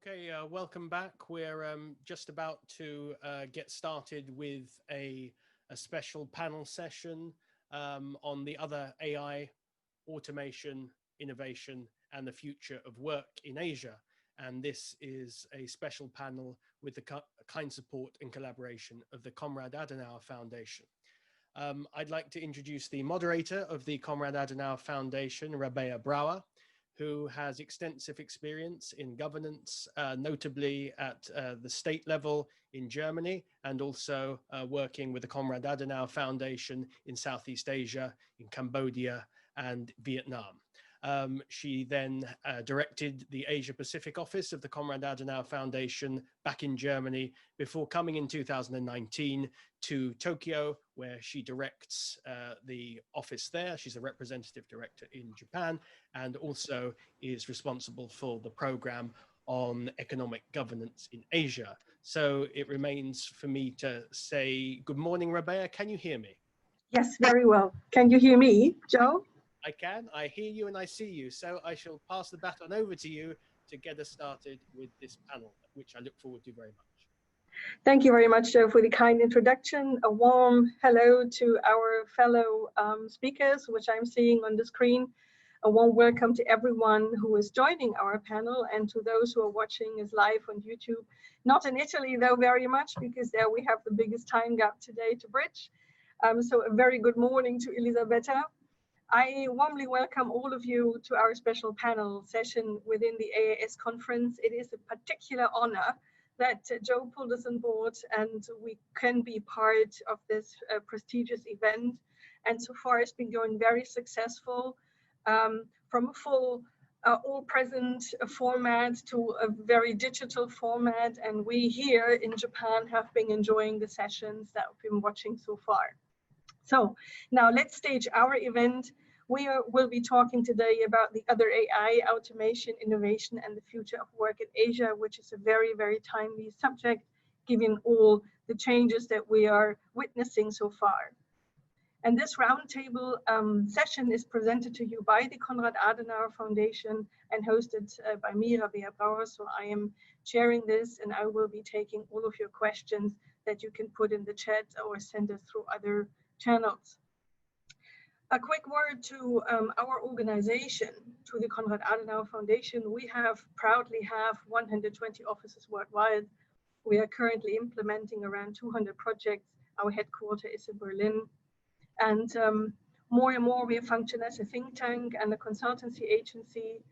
Okay, welcome back. We're just about to get started with a special panel session on the other AI, automation, innovation, and the future of work in Asia. And this is a special panel with the kind support and collaboration of the Konrad Adenauer Foundation. I'd like to introduce the moderator of the Konrad Adenauer Foundation, Rabea Brouwer, who has extensive experience in governance, notably at the state level in Germany, and also working with the Konrad Adenauer Foundation in Southeast Asia, in Cambodia and Vietnam. She then directed the Asia Pacific office of the Konrad Adenauer Foundation back in Germany before coming in 2019 to Tokyo, where she directs the office there. She's a representative director in Japan and also is responsible for the program on economic governance in Asia. So it remains for me to say good morning, Rabea. Can you hear me? Yes, very well. Can you hear me, Joe? I can. I hear you and I see you. So I shall pass the baton over to you to get us started with this panel, which I look forward to very much. Thank you very much, Joe, for the kind introduction. A warm hello to our fellow speakers, which I'm seeing on the screen. A warm welcome to everyone who is joining our panel and to those who are watching us live on YouTube. Not in Italy, though, very much, because there we have the biggest time gap today to bridge. So a very good morning to Elisabetta. I warmly welcome all of you to our special panel session within the AAS conference. It is a particular honor that Joe pulled us on board and we can be part of this prestigious event. And so far it's been going very successful, from a full all-present format to a very digital format. And we here in Japan have been enjoying the sessions that we've been watching so far. So now let's stage our event. We will be talking today about the other AI, automation, innovation, and the future of work in Asia, which is a very, very timely subject, given all the changes that we are witnessing so far. And this roundtable session is presented to you by the Konrad Adenauer Foundation and hosted by me, Rabea Brouwer. So I am chairing this and I will be taking all of your questions that you can put in the chat or send us through other channels. A quick word to our organization, to the Konrad Adenauer Foundation. We proudly have 120 offices worldwide. We are currently implementing around 200 projects. Our headquarters is in Berlin. And more and more we function as a think tank and a consultancy agency.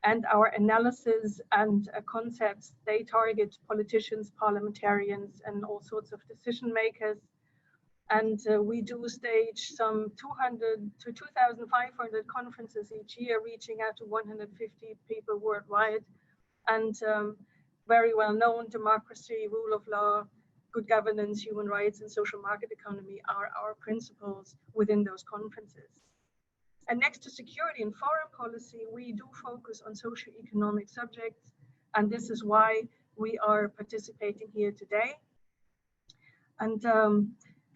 And our analysis and concepts, they target politicians, parliamentarians, and all sorts of decision makers. And we do stage some 200 to 2,500 conferences each year, reaching out to 150 people worldwide. And very well known, democracy, rule of law, good governance, human rights, and social market economy are our principles within those conferences. And next to security and foreign policy, we do focus on socio-economic subjects. And this is why we are participating here today. And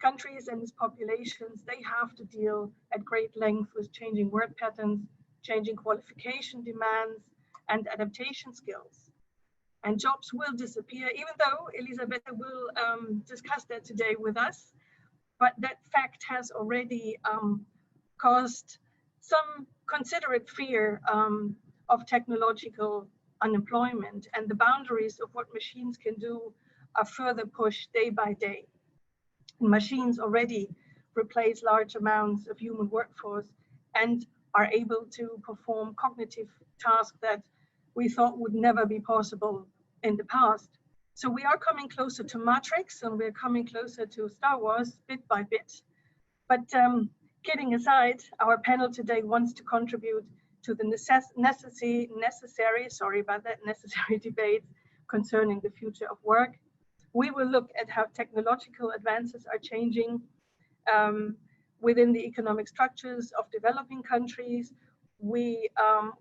countries and its populations, they have to deal at great length with changing work patterns, changing qualification demands, and adaptation skills. And jobs will disappear, even though Elisabetta will discuss that today with us. But that fact has already caused some considerate fear of technological unemployment, and the boundaries of what machines can do are further pushed day by day. Machines already replace large amounts of human workforce and are able to perform cognitive tasks that we thought would never be possible in the past. So we are coming closer to Matrix and we're coming closer to Star Wars bit by bit. But kidding aside, our panel today wants to contribute to the necessary debate concerning the future of work. We will look at how technological advances are changing within the economic structures of developing countries. We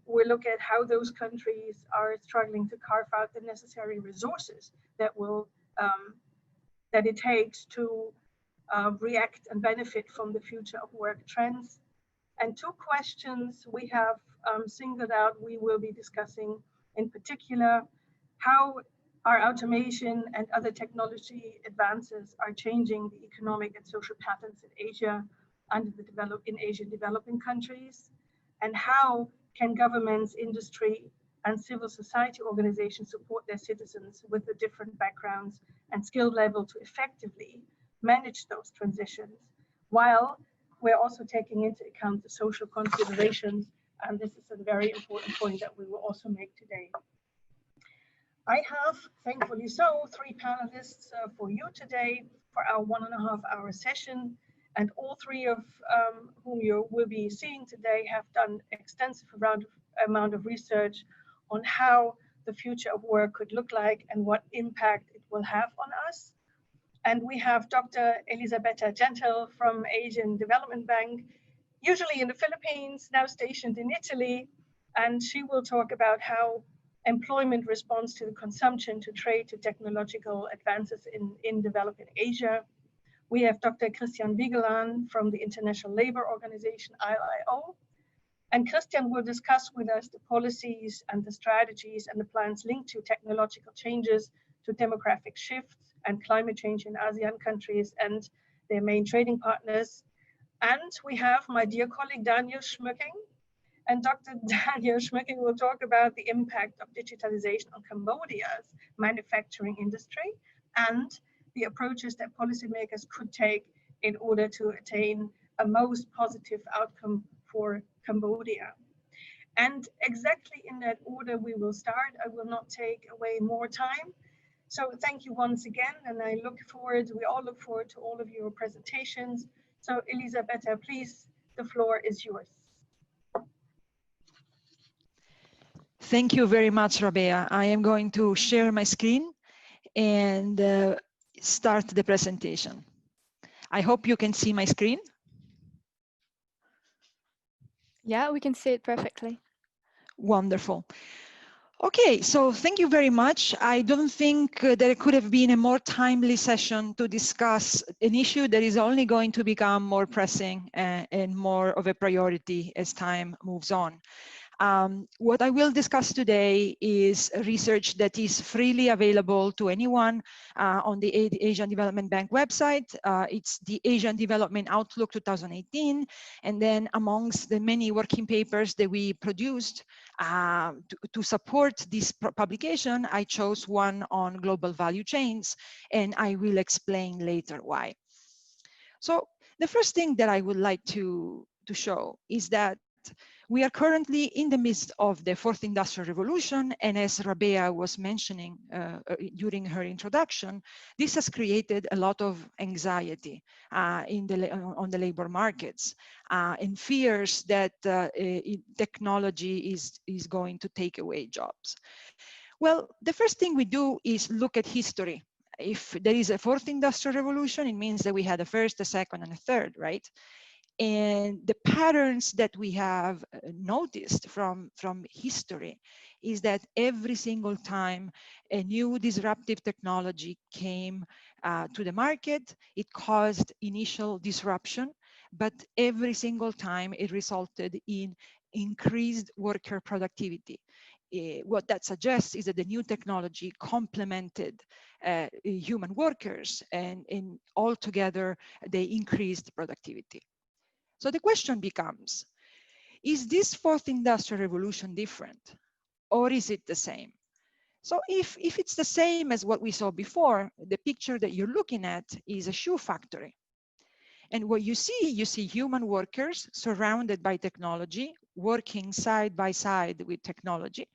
will look at how those countries are struggling to carve out the necessary resources that it takes to react and benefit from the future of work trends. And two questions we have singled out, we will be discussing in particular. how our automation and other technology advances are changing the economic and social patterns in Asia and in Asian developing countries, and how can governments, industry, and civil society organizations support their citizens with the different backgrounds and skill level to effectively manage those transitions, while we're also taking into account the social considerations. And this is a very important point that we will also make today. I have, thankfully so, 3 panelists for you today for our 1.5-hour session. And all 3 of whom you will be seeing today have done extensive amount of research on how the future of work could look like and what impact it will have on us. And we have Dr. Elisabetta Gentil from Asian Development Bank, usually in the Philippines, now stationed in Italy. And she will talk about how employment responds to the consumption, to trade, to technological advances in developing Asia. We have Dr. Christian Vigeland from the International Labour Organization, ILO. And Christian will discuss with us the policies and the strategies and the plans linked to technological changes, to demographic shifts and climate change in ASEAN countries and their main trading partners. And we have my dear colleague Daniel Schmücking. And Dr. Daniel Schmücking will talk about the impact of digitalization on Cambodia's manufacturing industry and the approaches that policymakers could take in order to attain a most positive outcome for Cambodia. And exactly in that order we will start. I will not take away more time. So thank you once again, and we all look forward to all of your presentations. So Elisabetta, please, the floor is yours. Thank you very much, Rabea. I am going to share my screen and start the presentation. I hope you can see my screen. Yeah, we can see it perfectly. Wonderful. Okay, so thank you very much. I don't think there could have been a more timely session to discuss an issue that is only going to become more pressing and more of a priority as time moves on. What I will discuss today is research that is freely available to anyone on the Asian Development Bank website. It's the Asian Development Outlook 2018. And then amongst the many working papers that we produced to support this publication, I chose one on global value chains, and I will explain later why. So the first thing that I would like to show is that we are currently in the midst of the 4th Industrial Revolution, and as Rabea was mentioning during her introduction, this has created a lot of anxiety on the labor markets and fears that technology is going to take away jobs. Well, the first thing we do is look at history. If there is a 4th Industrial Revolution, it means that we had a 1st, a 2nd, and a 3rd, right? And the patterns that we have noticed from history is that every single time a new disruptive technology came to the market, it caused initial disruption, but every single time it resulted in increased worker productivity. What that suggests is that the new technology complemented human workers, and altogether they increased productivity. So the question becomes, is this 4th Industrial Revolution different, or is it the same? So if it's the same as what we saw before, the picture that you're looking at is a shoe factory. And what you see human workers surrounded by technology, working side by side with technology.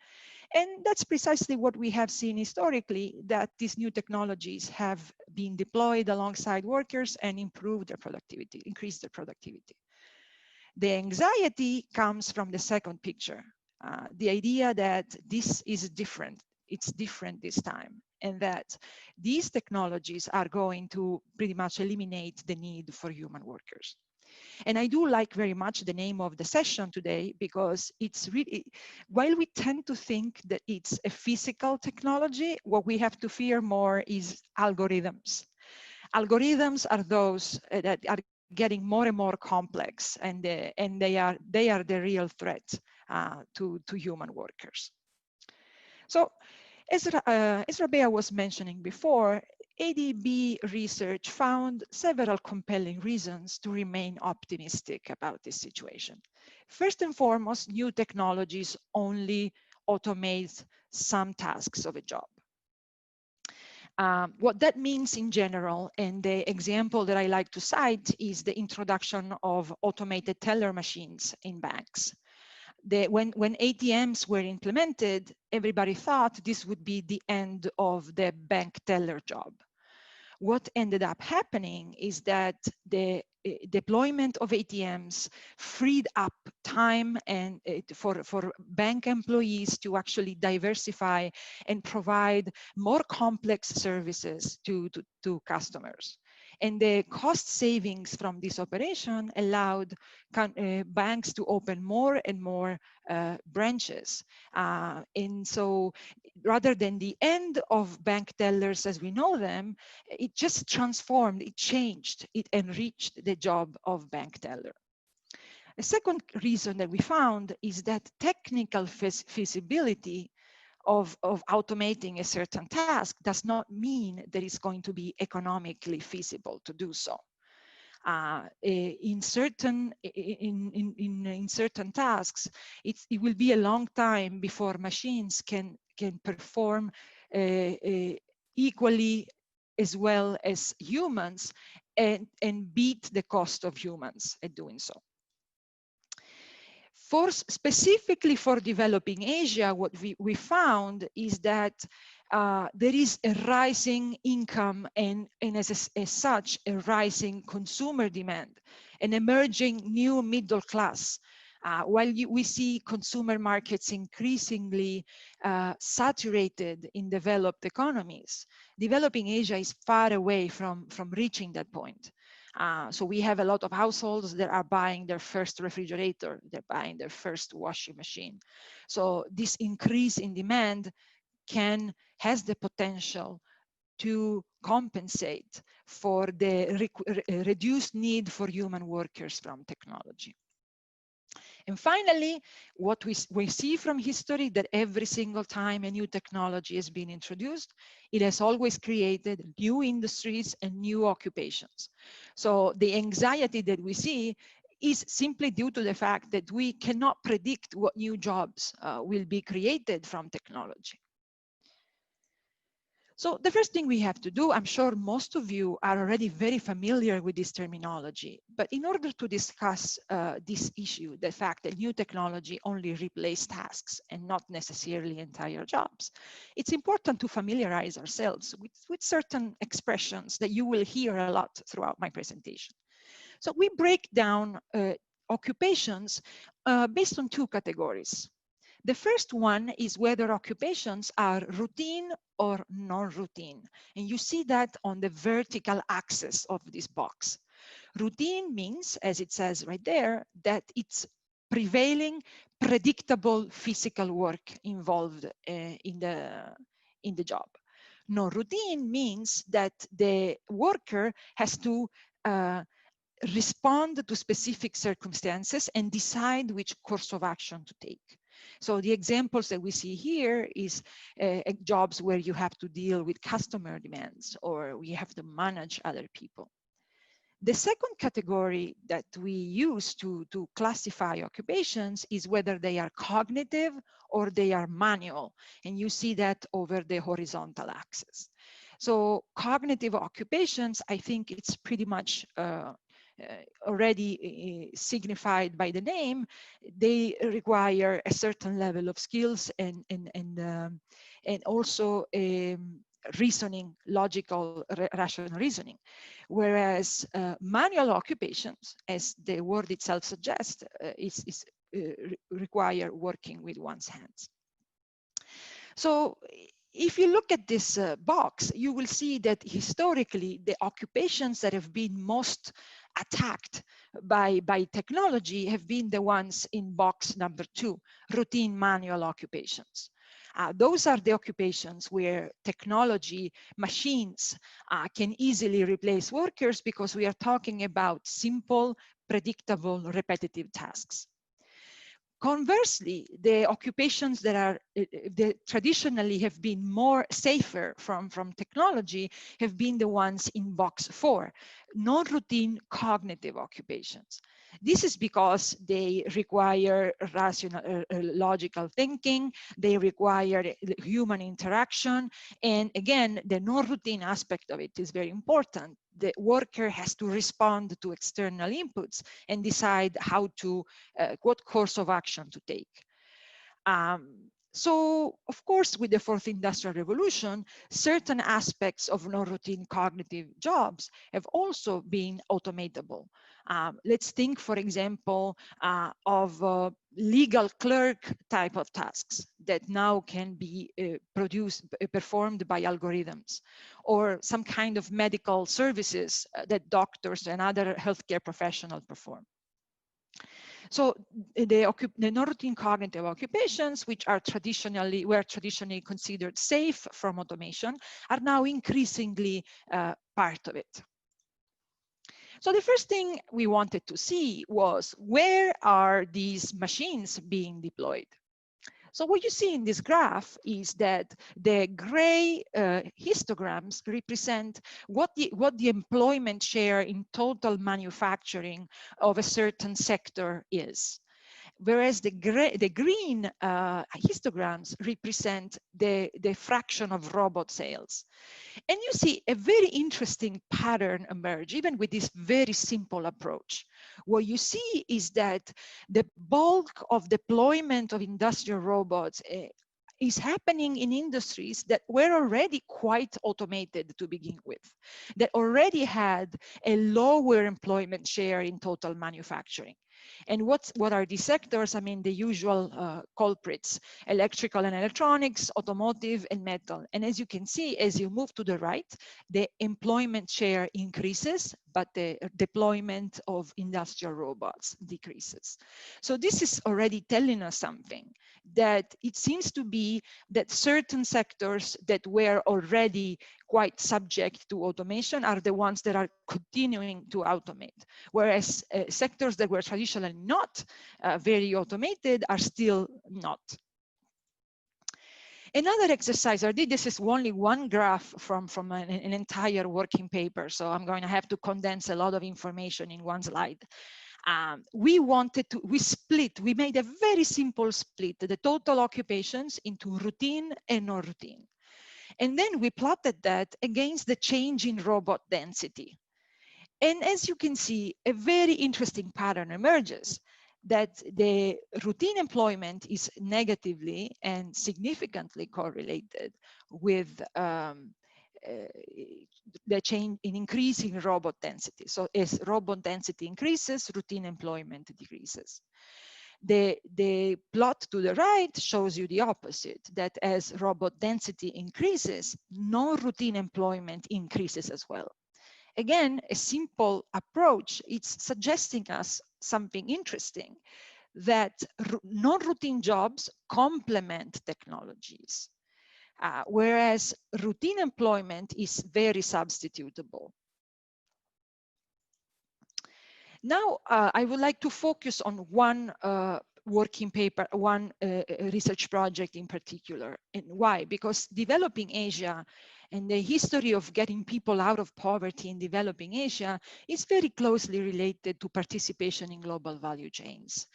And that's precisely what we have seen historically, that these new technologies have been deployed alongside workers and improved their productivity, increased their productivity. The anxiety comes from the second picture, the idea that this is different, it's different this time, and that these technologies are going to pretty much eliminate the need for human workers. And I do like very much the name of the session today, because it's really, while we tend to think that it's a physical technology, what we have to fear more is algorithms. Algorithms are those that are getting more and more complex, and they are the real threat to human workers. So As Rabea was mentioning before, ADB research found several compelling reasons to remain optimistic about this situation. First and foremost, new technologies only automate some tasks of a job. What that means in general, and the example that I like to cite is the introduction of automated teller machines in banks. When ATMs were implemented, everybody thought this would be the end of the bank teller job. What ended up happening is that the deployment of ATMs freed up time and for bank employees to actually diversify and provide more complex services to customers. And the cost savings from this operation allowed banks to open more and more branches. And so rather than the end of bank tellers as we know them, it just transformed, it changed, it enriched the job of bank teller. A second reason that we found is that technical feasibility of automating a certain task does not mean that it's going to be economically feasible to do so. In certain tasks, it will be a long time before machines can perform equally as well as humans and beat the cost of humans at doing so. Specifically for developing Asia, what we found is that there is a rising income and as such, a rising consumer demand, an emerging new middle class. While we see consumer markets increasingly saturated in developed economies, developing Asia is far away from reaching that point. So we have a lot of households that are buying their first refrigerator, they're buying their first washing machine. So this increase in demand has the potential to compensate for the reduced need for human workers from technology. And finally, what we see from history that every single time a new technology has been introduced, it has always created new industries and new occupations. So the anxiety that we see is simply due to the fact that we cannot predict what new jobs will be created from technology. So the first thing we have to do, I'm sure most of you are already very familiar with this terminology, but in order to discuss this issue, the fact that new technology only replaces tasks and not necessarily entire jobs, it's important to familiarize ourselves with certain expressions that you will hear a lot throughout my presentation. So we break down occupations based on two categories. The first one is whether occupations are routine or non-routine. And you see that on the vertical axis of this box. Routine means, as it says right there, that it's prevailing, predictable physical work involved in the job. Non-routine means that the worker has to respond to specific circumstances and decide which course of action to take. So the examples that we see here is jobs where you have to deal with customer demands or we have to manage other people. The second category that we use to classify occupations is whether they are cognitive or they are manual. And you see that over the horizontal axis. So cognitive occupations, I think it's pretty much already signified by the name. They require a certain level of skills and also reasoning, logical, rational reasoning. Whereas manual occupations, as the word itself suggests, require working with one's hands. So if you look at this box, you will see that historically, the occupations that have been most attacked by technology have been the ones in box number 2, routine manual occupations. Those are the occupations where technology, machines can easily replace workers because we are talking about simple, predictable, repetitive tasks. Conversely, the occupations that are that traditionally have been more safer from technology have been the ones in box 4, non-routine cognitive occupations. This is because they require rational, logical thinking, they require human interaction, and again, the non-routine aspect of it is very important. The worker has to respond to external inputs and decide how to, what course of action to take. So, of course, with the fourth industrial revolution, certain aspects of non-routine cognitive jobs have also been automatable. Let's think, for example, of legal clerk type of tasks that now can be performed by algorithms, or some kind of medical services that doctors and other healthcare professionals perform. So the non-routine cognitive occupations, which are were traditionally considered safe from automation, are now increasingly part of it. So the first thing we wanted to see was, where are these machines being deployed? So what you see in this graph is that the gray histograms represent what the employment share in total manufacturing of a certain sector is, whereas the green histograms represent the fraction of robot sales. And you see a very interesting pattern emerge, even with this very simple approach. What you see is that the bulk of deployment of industrial robots is happening in industries that were already quite automated to begin with, that already had a lower employment share in total manufacturing. And what are these sectors? I mean, the usual culprits: electrical and electronics, automotive, and metal. And as you can see, as you move to the right, the employment share increases, but the deployment of industrial robots decreases. So this is already telling us something, that it seems to be that certain sectors that were already quite subject to automation are the ones that are continuing to automate, whereas sectors that were traditionally not very automated are still not. Another exercise I did, this is only one graph from an entire working paper, so I'm going to have to condense a lot of information in one slide. We made a very simple split, the total occupations into routine and non-routine. And then we plotted that against the change in robot density. And as you can see, a very interesting pattern emerges, that the routine employment is negatively and significantly correlated with the change in increasing robot density. So as robot density increases, routine employment decreases. The plot to the right shows you the opposite, that as robot density increases, non-routine employment increases as well. Again, a simple approach, it's suggesting us something interesting, that non-routine jobs complement technologies, whereas routine employment is very substitutable. Now, I would like to focus on one working paper, one research project in particular. And why? Because developing Asia and the history of getting people out of poverty in developing Asia is very closely related to participation in global value chains.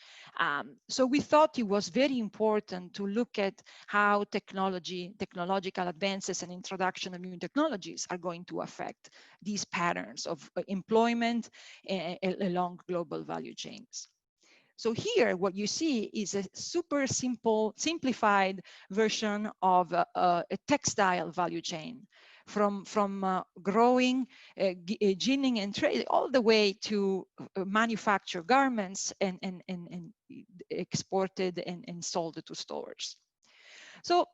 So we thought it was very important to look at how technological advances and introduction of new technologies are going to affect these patterns of employment along global value chains. So here, what you see is a super simplified version of a textile value chain, from growing, ginning and trading, all the way to manufacture garments and exported and sold to stores. So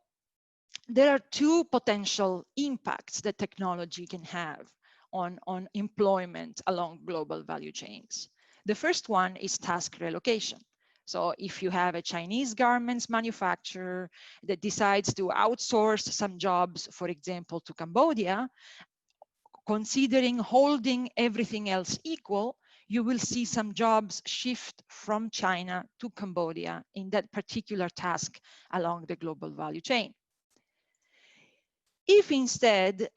there are two potential impacts that technology can have on employment along global value chains. The first one is task relocation. So if you have a Chinese garments manufacturer that decides to outsource some jobs, for example, to Cambodia, considering holding everything else equal, you will see some jobs shift from China to Cambodia in that particular task along the global value chain. If instead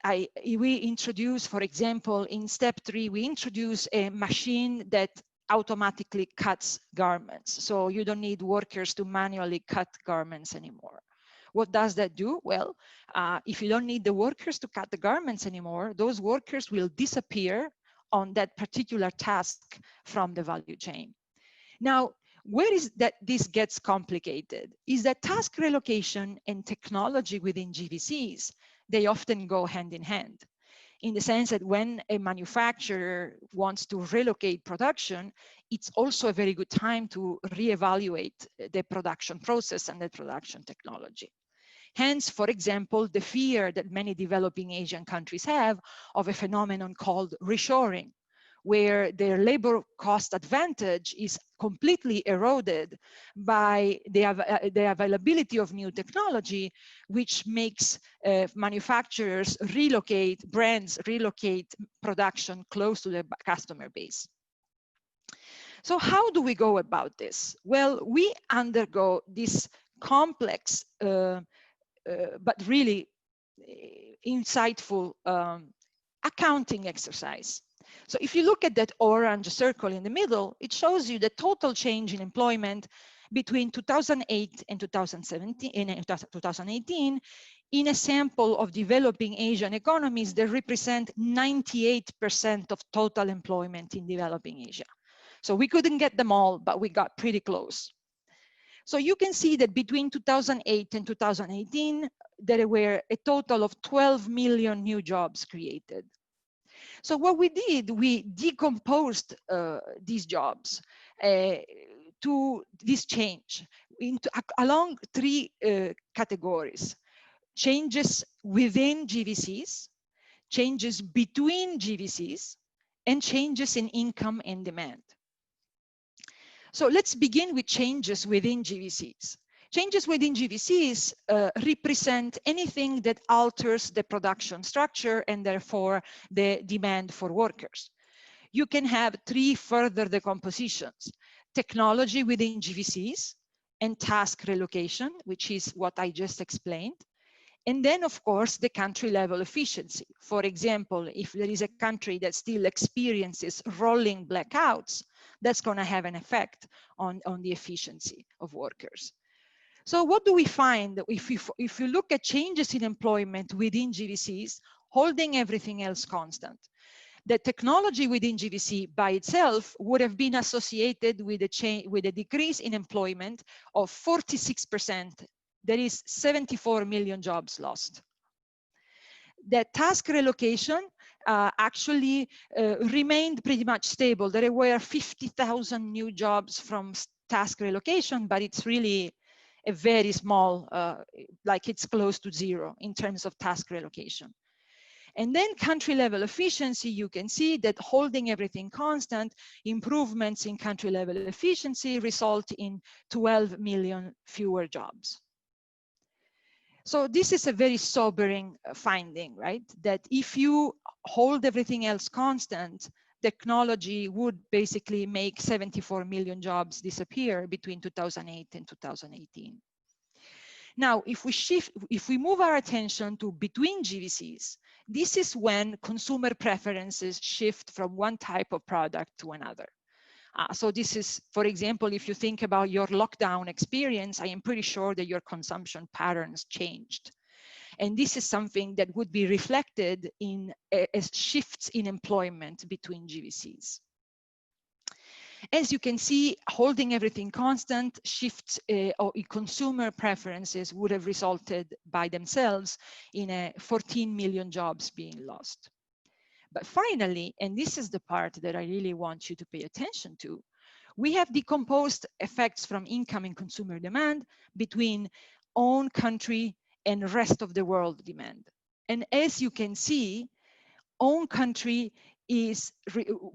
we introduce, for example, in step 3, we introduce a machine that automatically cuts garments. So you don't need workers to manually cut garments anymore. What does that do? Well, if you don't need the workers to cut the garments anymore, those workers will disappear on that particular task from the value chain. Now, where is that this gets complicated is that task relocation and technology within GVCs, they often go hand in hand, in the sense that when a manufacturer wants to relocate production, it's also a very good time to reevaluate the production process and the production technology. Hence, for example, the fear that many developing Asian countries have of a phenomenon called reshoring, where their labor cost advantage is completely eroded by the availability of new technology, which makes manufacturers relocate, brands relocate production close to their customer base. So how do we go about this? Well, we undergo this complex but really insightful accounting exercise. So if you look at that orange circle in the middle, it shows you the total change in employment between 2008 and 2018 in a sample of developing Asian economies that represent 98% of total employment in developing Asia. So we couldn't get them all, but we got pretty close. So you can see that between 2008 and 2018, there were a total of 12 million new jobs created. So what we did, we decomposed these jobs to this change along 3 categories: changes within GVCs, changes between GVCs, and changes in income and demand. So let's begin with changes within GVCs. Changes within GVCs represent anything that alters the production structure and therefore the demand for workers. You can have 3 further decompositions: technology within GVCs and task relocation, which is what I just explained. And then, of course, the country level efficiency. For example, if there is a country that still experiences rolling blackouts, that's going to have an effect on the efficiency of workers. So what do we find if you look at changes in employment within GVCs, holding everything else constant? The technology within GVC by itself would have been associated with a decrease in employment of 46%. There is 74 million jobs lost. The task relocation actually remained pretty much stable. There were 50,000 new jobs from task relocation, but it's really a very small, like it's close to 0 in terms of task relocation. And then country level efficiency, you can see that holding everything constant, improvements in country level efficiency result in 12 million fewer jobs. So this is a very sobering finding, right? That if you hold everything else constant, technology would basically make 74 million jobs disappear between 2008 and 2018. Now, if we move our attention to between GVCs, this is when consumer preferences shift from one type of product to another. So this is, for example, if you think about your lockdown experience, I am pretty sure that your consumption patterns changed. And this is something that would be reflected in as shifts in employment between GVCs. As you can see, holding everything constant, shifts or consumer preferences would have resulted by themselves in 14 million jobs being lost. But finally, and this is the part that I really want you to pay attention to, we have decomposed effects from income and consumer demand between own country and rest of the world demand. And as you can see, own country is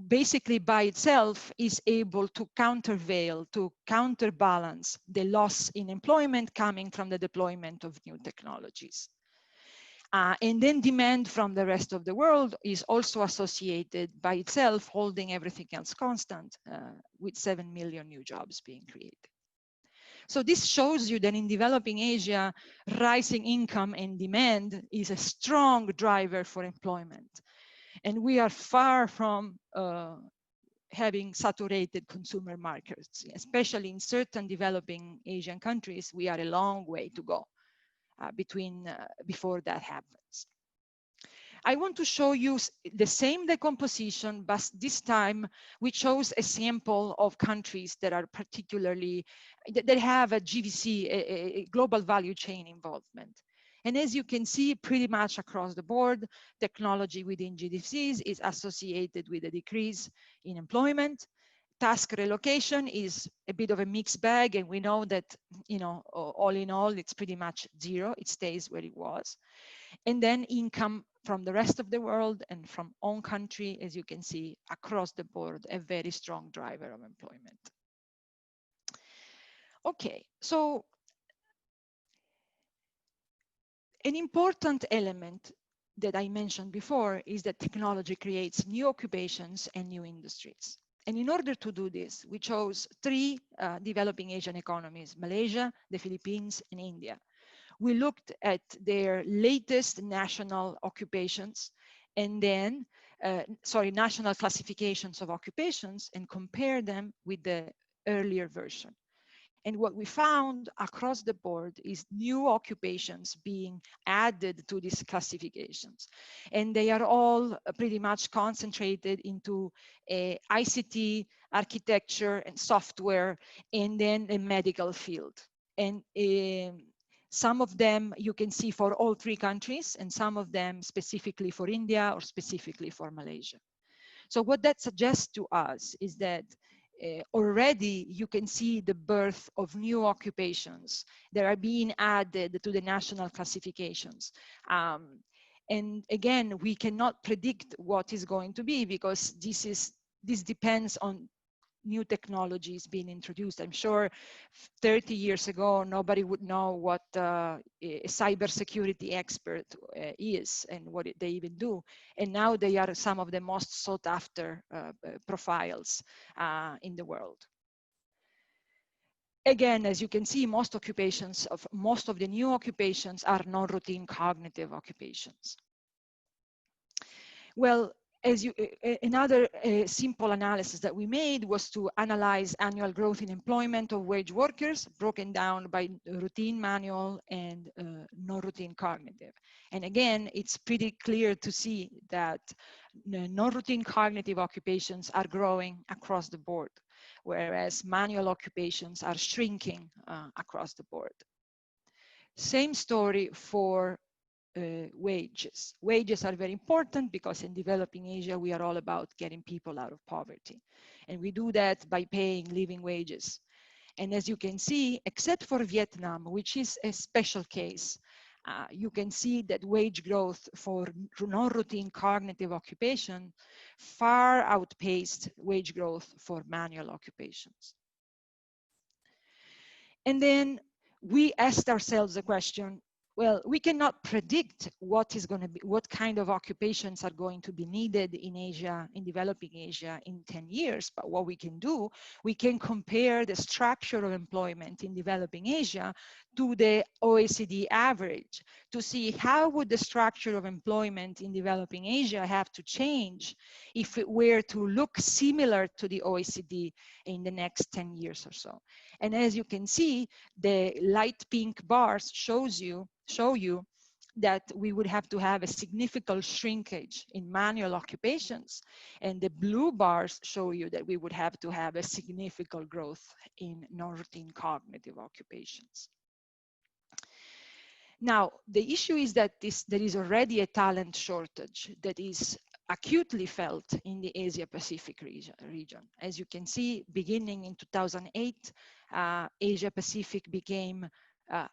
basically by itself is able to countervail, to counterbalance the loss in employment coming from the deployment of new technologies. And then demand from the rest of the world is also associated by itself, holding everything else constant, with 7 million new jobs being created. So this shows you that in developing Asia, rising income and demand is a strong driver for employment. And we are far from having saturated consumer markets, especially in certain developing Asian countries. We are a long way to go before that happens. I want to show you the same decomposition, but this time we chose a sample of countries that are particularly, that have a GVC, a global value chain involvement. And as you can see, pretty much across the board, technology within GVCs is associated with a decrease in employment. Task relocation is a bit of a mixed bag, and we know that, you know, all in all, it's pretty much zero. It stays where it was. And then income from the rest of the world and from own country, as you can see, across the board, a very strong driver of employment. Okay, so an important element that I mentioned before is that technology creates new occupations and new industries. And in order to do this, we chose 3 developing Asian economies: Malaysia, the Philippines, and India. We looked at their latest national occupations and then, national classifications of occupations, and compare them with the earlier version. And what we found across the board is new occupations being added to these classifications. And they are all pretty much concentrated into ICT, architecture, and software, and then the medical field. And some of them you can see for all 3 countries, and some of them specifically for India or specifically for Malaysia. So what that suggests to us is that already you can see the birth of new occupations that are being added to the national classifications. And again, we cannot predict what is going to be, because this depends on new technologies being introduced. I'm sure 30 years ago, nobody would know what a cybersecurity expert is and what they even do. And now they are some of the most sought after profiles in the world. Again, as you can see, most of the new occupations are non-routine cognitive occupations. Well, another simple analysis that we made was to analyze annual growth in employment of wage workers, broken down by routine manual and non-routine cognitive. And again, it's pretty clear to see that non-routine cognitive occupations are growing across the board, whereas manual occupations are shrinking across the board. Same story for wages. Wages are very important because in developing Asia, we are all about getting people out of poverty. And we do that by paying living wages. And as you can see, except for Vietnam, which is a special case, you can see that wage growth for non-routine cognitive occupation far outpaced wage growth for manual occupations. And then we asked ourselves the question, well, we cannot predict what kind of occupations are going to be needed in Asia, in developing Asia in 10 years. But what we can do, we can compare the structure of employment in developing Asia to the OECD average to see how would the structure of employment in developing Asia have to change if it were to look similar to the OECD in the next 10 years or so. And as you can see, the light pink bars show you that we would have to have a significant shrinkage in manual occupations, and the blue bars show you that we would have to have a significant growth in non-routine cognitive occupations. Now, the issue is that there is already a talent shortage that is acutely felt in the Asia-Pacific region. As you can see, beginning in 2008, Asia-Pacific became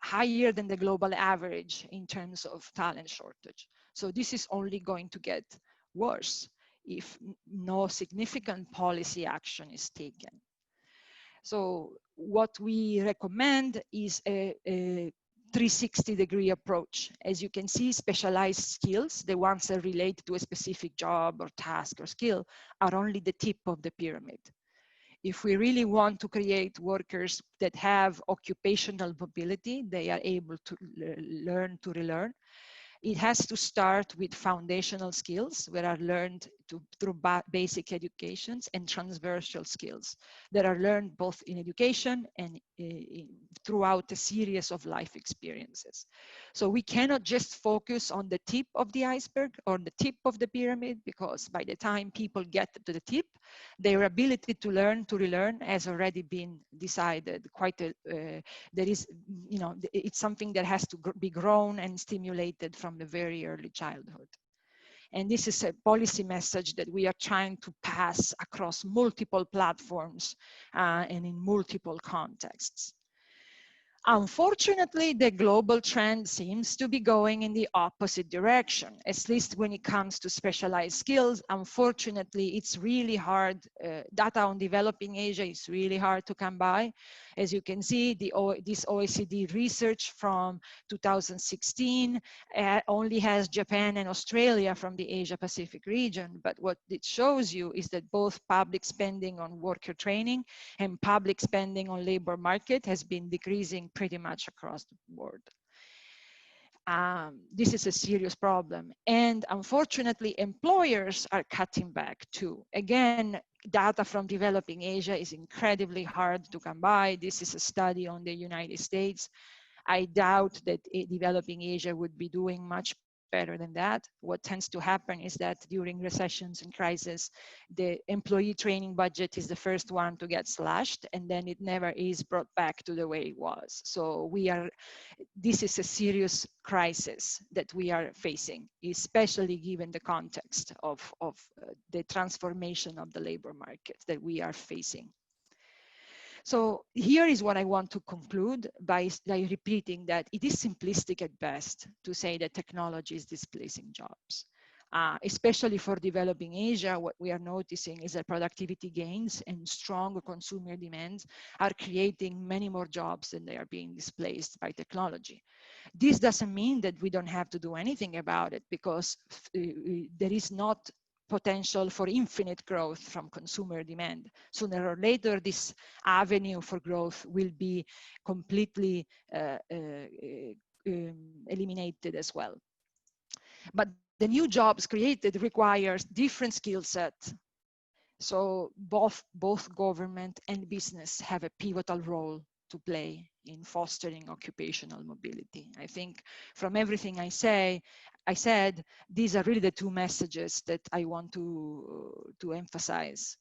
higher than the global average in terms of talent shortage. So this is only going to get worse if no significant policy action is taken. So what we recommend is a 360-degree approach. As you can see, specialized skills, the ones that relate to a specific job or task or skill, are only the tip of the pyramid. If we really want to create workers that have occupational mobility, they are able to learn to relearn. It has to start with foundational skills that are learned through basic educations, and transversal skills that are learned both in education and throughout a series of life experiences. So we cannot just focus on the tip of the iceberg or the tip of the pyramid, because by the time people get to the tip, their ability to learn to relearn has already been decided. There is, you know, it's something that has to be grown and stimulated from the very early childhood. And this is a policy message that we are trying to pass across multiple platforms and in multiple contexts. Unfortunately, the global trend seems to be going in the opposite direction, at least when it comes to specialized skills. Unfortunately, it's really hard. Data on developing Asia is really hard to come by. As you can see, this OECD research from 2016 only has Japan and Australia from the Asia Pacific region. But what it shows you is that both public spending on worker training and public spending on labor market has been decreasing pretty much across the board. This is a serious problem. And unfortunately, employers are cutting back too. Again, data from developing Asia is incredibly hard to come by. This is a study on the United States. I doubt that developing Asia would be doing much better than that. What tends to happen is that during recessions and crises, the employee training budget is the first one to get slashed, and then it never is brought back to the way it was. So this is a serious crisis that we are facing, especially given the context of the transformation of the labor market that we are facing. So here is what I want to conclude by repeating that it is simplistic at best to say that technology is displacing jobs. Especially for developing Asia, what we are noticing is that productivity gains and strong consumer demands are creating many more jobs than they are being displaced by technology. This doesn't mean that we don't have to do anything about it, because there is not potential for infinite growth from consumer demand. Sooner or later, this avenue for growth will be completely eliminated as well. But the new jobs created requires different skill sets. So both government and business have a pivotal role to play in fostering occupational mobility. I think from everything I said, these are really the two messages that I want to emphasize.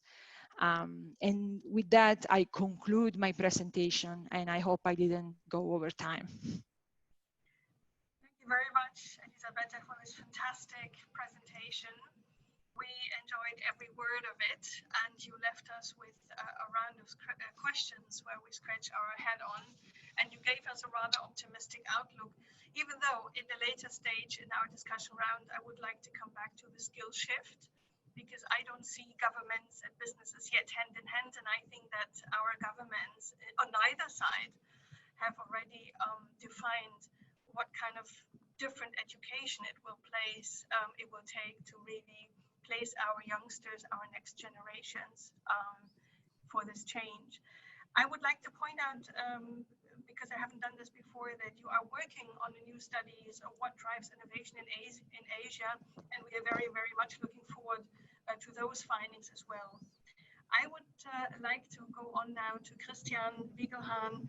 And with that, I conclude my presentation, and I hope I didn't go over time. Thank you very much, Elisabetta, for this fantastic presentation. We enjoyed every word of it, and you left us with a round of questions where we scratch our head on, and you gave us a rather optimistic outlook, even though in the later stage in our discussion round, I would like to come back to the skill shift, because I don't see governments and businesses yet hand in hand, and I think that our governments on either side have already defined what kind of different education it will take to really place our youngsters, our next generations for this change. I would like to point out, because I haven't done this before, that you are working on the new studies of what drives innovation in Asia, and we are very, very much looking forward to those findings as well. I would like to go on now to Christian Wiegelhahn.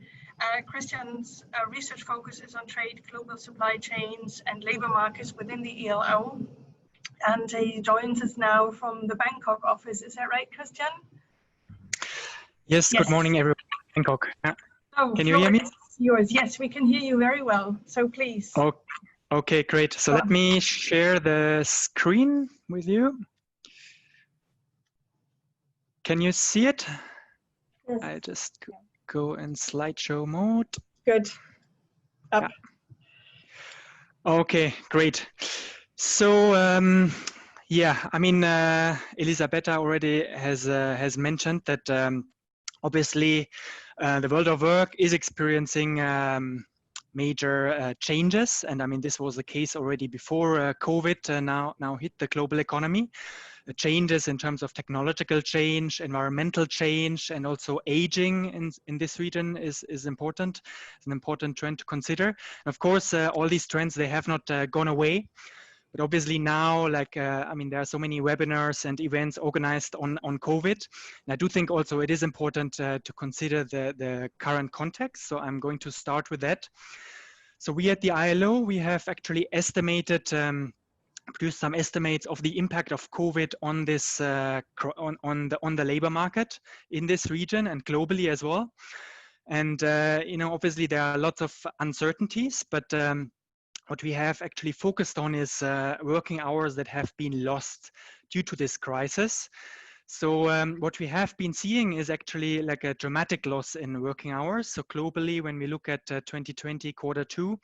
Christian's research focus is on trade, global supply chains, and labor markets within the ELO. And he joins us now from the Bangkok office. Is that right, Christian? Yes, good morning, everyone. Bangkok. So can you hear me? Yours. Yes, we can hear you very well. So please. Okay, great. So let me share the screen with you. Can you see it? Yes. I just go in slideshow mode. Good. Up. Yeah. Okay, great. So yeah, I mean, Elisabetta already has mentioned that obviously the world of work is experiencing major changes. And I mean, this was the case already before COVID now hit the global economy. Changes in terms of technological change, environmental change, and also aging in this region is important. It's an important trend to consider. And of course, all these trends, they have not gone away. But obviously now, like, I mean, there are so many webinars and events organized on COVID. And I do think also it is important to consider the current context. So I'm going to start with that. So we at the ILO, we have actually estimated, produced some estimates of the impact of COVID on this on the labor market in this region and globally as well. And you know, obviously there are lots of uncertainties, but what we have actually focused on is working hours that have been lost due to this crisis. So what we have been seeing is actually like a dramatic loss in working hours. So globally, when we look at 2020 Q2,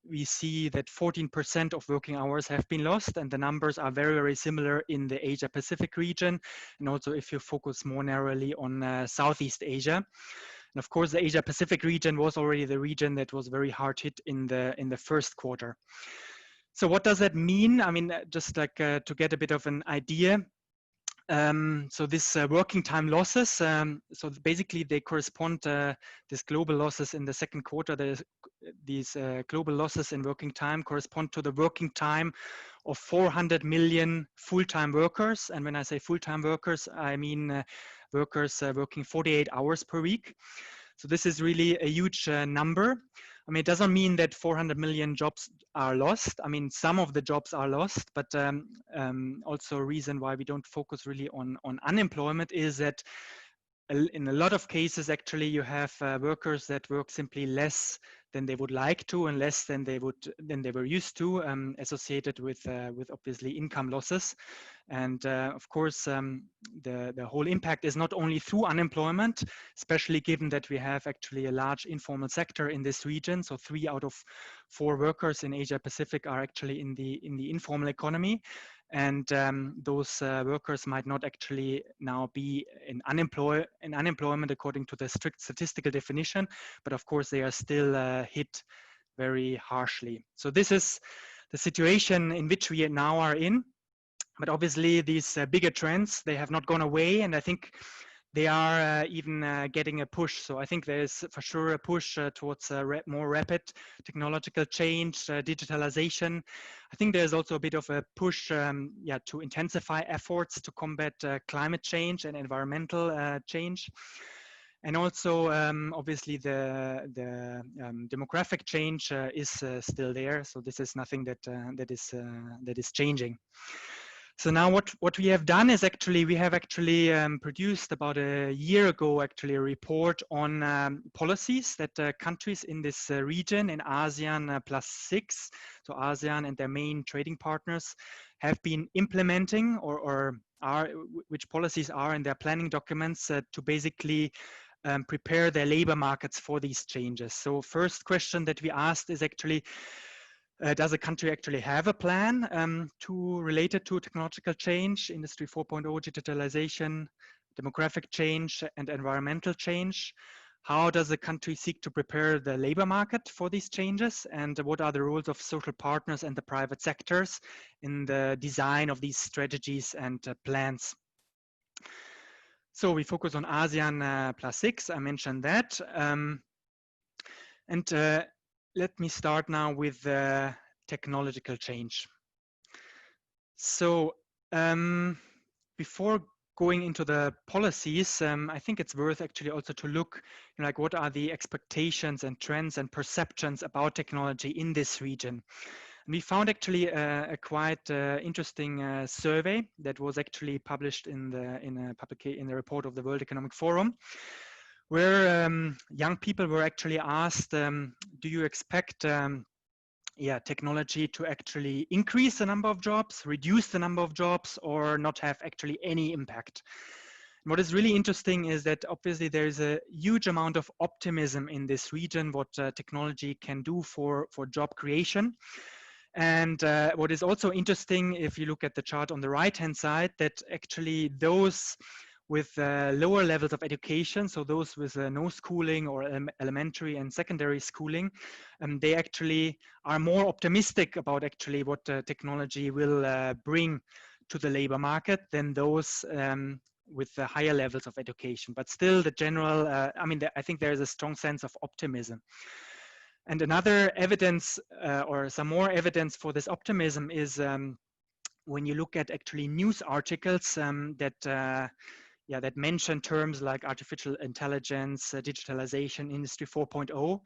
we see that 14% of working hours have been lost, and the numbers are very, very similar in the Asia Pacific region, and also if you focus more narrowly on Southeast Asia. And of course, the Asia Pacific region was already the region that was very hard hit in the first quarter. So what does that mean? I mean, just like to get a bit of an idea. So this working time losses, so basically they correspond to these global losses in the second quarter. These global losses in working time correspond to the working time of 400 million full-time workers. And when I say full-time workers, I mean workers working 48 hours per week. So this is really a huge number. I mean, it doesn't mean that 400 million jobs are lost. I mean, some of the jobs are lost, but also a reason why we don't focus really on unemployment is that in a lot of cases, actually, you have workers that work simply less than they would like to and less than they were used to, associated with obviously income losses. And of course, the whole impact is not only through unemployment, especially given that we have actually a large informal sector in this region. So 3 out of 4 workers in Asia Pacific are actually in the informal economy. And those workers might not actually now be in unemployment according to the strict statistical definition, but of course they are still hit very harshly. So this is the situation in which we now are in. But obviously these bigger trends, they have not gone away, and I think they are even getting a push. So I think there's for sure a push towards more rapid technological change, digitalization. I think there's also a bit of a push to intensify efforts to combat climate change and environmental change. And also, obviously, the demographic change is still there. So this is nothing that is changing. So now what we have done is actually, we have actually produced about a year ago, actually a report on policies that countries in this region, in ASEAN +6, so ASEAN and their main trading partners, have been implementing or which policies are in their planning documents to basically prepare their labor markets for these changes. So first question that we asked is actually, does a country actually have a plan related to technological change, Industry 4.0, digitalization, demographic change, and environmental change? How does the country seek to prepare the labor market for these changes? And what are the roles of social partners and the private sectors in the design of these strategies and plans? So we focus on ASEAN +6, I mentioned that. Let me start now with technological change. So before going into the policies, I think it's worth actually also to look, you know, like what are the expectations and trends and perceptions about technology in this region. And we found actually a quite interesting survey that was actually published in the report of the World Economic Forum, where young people were actually asked, do you expect technology to actually increase the number of jobs, reduce the number of jobs, or not have actually any impact? And what is really interesting is that obviously there is a huge amount of optimism in this region, what technology can do for job creation. And what is also interesting, if you look at the chart on the right-hand side, that actually those with lower levels of education, so those with no schooling or elementary and secondary schooling, they actually are more optimistic about actually what technology will bring to the labor market than those with the higher levels of education. But still the general, I mean, I think there is a strong sense of optimism. And another evidence or some more evidence for this optimism is when you look at actually news articles that mention terms like artificial intelligence, digitalization, Industry 4.0.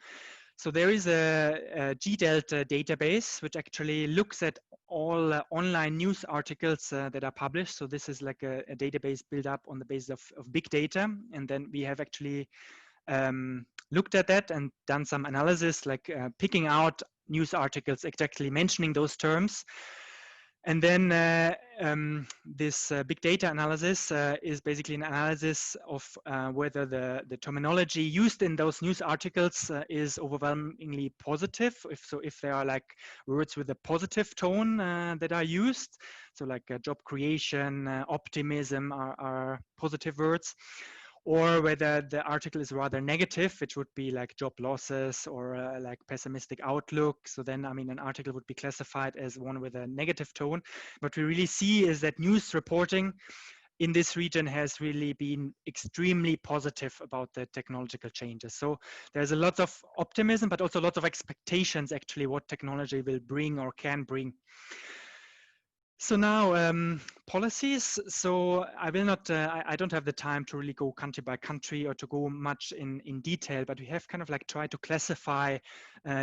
So there is a GDELT database which actually looks at all online news articles that are published. So this is like a database built up on the basis of big data. And then we have actually looked at that and done some analysis, like picking out news articles exactly mentioning those terms. And then this big data analysis is basically an analysis of whether the terminology used in those news articles is overwhelmingly positive. If there are like words with a positive tone that are used, so like job creation, optimism are positive words, or whether the article is rather negative, which would be like job losses or like pessimistic outlook. So then, I mean, an article would be classified as one with a negative tone. What we really see is that news reporting in this region has really been extremely positive about the technological changes. So there's a lot of optimism, but also lots of expectations actually what technology will bring or can bring. So now policies. So I will not, I don't have the time to really go country by country or to go much in detail, but we have kind of like tried to classify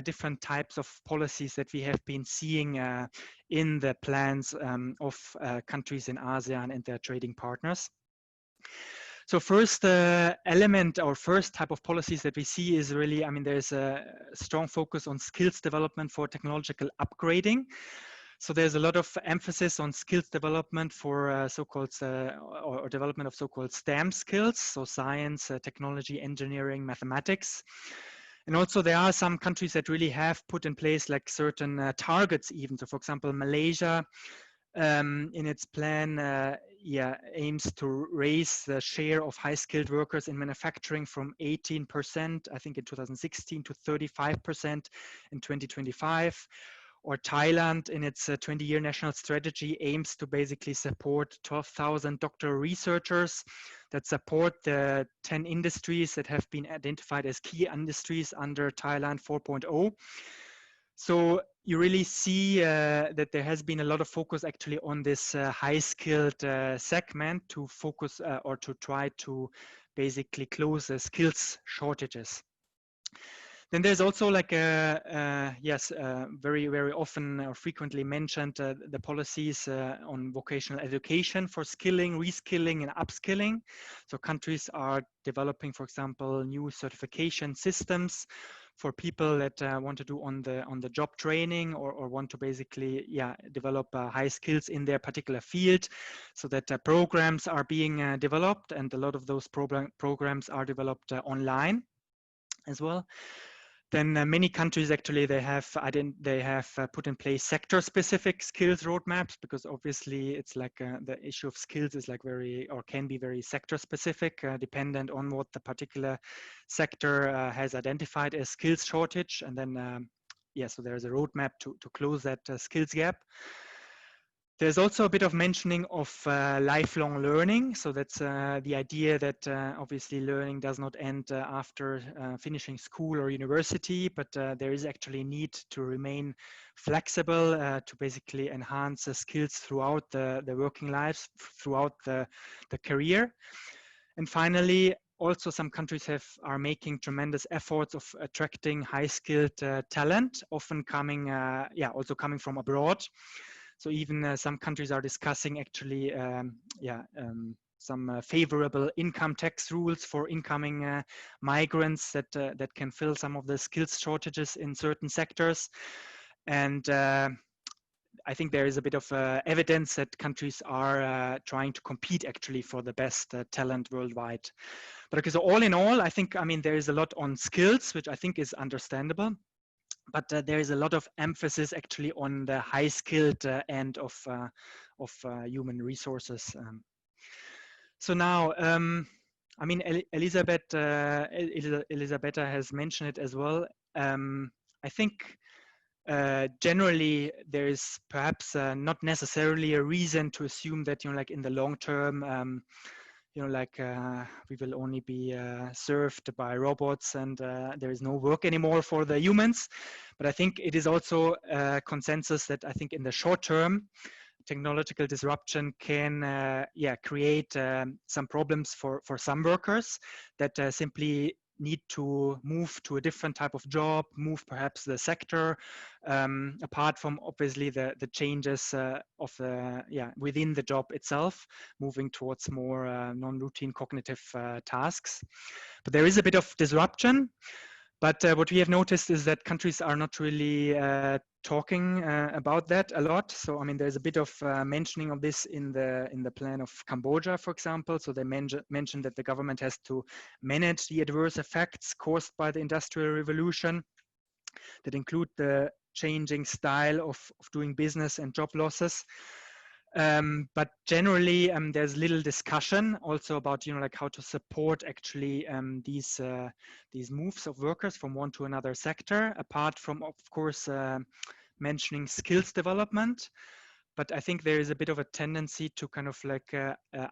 different types of policies that we have been seeing in the plans of countries in ASEAN and their trading partners. So first element or first type of policies that we see is really, I mean, there's a strong focus on skills development for technological upgrading. So there's a lot of emphasis on skills development for so-called or development of so-called STEM skills, so science, technology, engineering, mathematics. And also there are some countries that really have put in place like certain targets even. So for example, Malaysia in its plan aims to raise the share of high-skilled workers in manufacturing from 18%, I think in 2016 to 35% in 2025. Or Thailand in its 20-year national strategy aims to basically support 12,000 doctoral researchers that support the 10 industries that have been identified as key industries under Thailand 4.0. So you really see that there has been a lot of focus actually on this high-skilled segment to focus or to try to basically close the skills shortages. Then there's also like very, very often or frequently mentioned the policies on vocational education for skilling, reskilling, and upskilling. So countries are developing, for example, new certification systems for people that want to do on the job training or want to basically develop high skills in their particular field, so that programs are being developed, and a lot of those programs are developed online as well. Then many countries actually they have put in place sector-specific skills roadmaps, because obviously it's like the issue of skills is like very, or can be very sector-specific, dependent on what the particular sector has identified as skills shortage, and then so there's a roadmap to close that skills gap. There's also a bit of mentioning of lifelong learning. So that's the idea that obviously learning does not end after finishing school or university, but there is actually need to remain flexible to basically enhance the skills throughout the working lives, throughout the career. And finally, also some countries are making tremendous efforts of attracting high-skilled talent, often coming, also coming from abroad. So even some countries are discussing actually, some favorable income tax rules for incoming migrants that can fill some of the skills shortages in certain sectors. And I think there is a bit of evidence that countries are trying to compete actually for the best talent worldwide. But okay, so all in all, I think, I mean, there is a lot on skills, which I think is understandable. But there is a lot of emphasis actually on the high-skilled end of human resources. So now, I mean, Elisabetta has mentioned it as well. I think generally there is perhaps not necessarily a reason to assume that, you know, like in the long term, you know, like we will only be served by robots and there is no work anymore for the humans. But I think it is also a consensus that I think in the short term, technological disruption can create some problems for some workers that simply need to move to a different type of job, move perhaps the sector, apart from obviously the changes of the within the job itself, moving towards more non-routine cognitive tasks. But there is a bit of disruption. But what we have noticed is that countries are not really talking about that a lot. So I mean, there's a bit of mentioning of this in the plan of Cambodia, for example. So they mentioned that the government has to manage the adverse effects caused by the Industrial Revolution that include the changing style of doing business and job losses. But generally, there's little discussion also about, you know, like how to support actually these moves of workers from one to another sector, apart from, of course, mentioning skills development. But I think there is a bit of a tendency to kind of like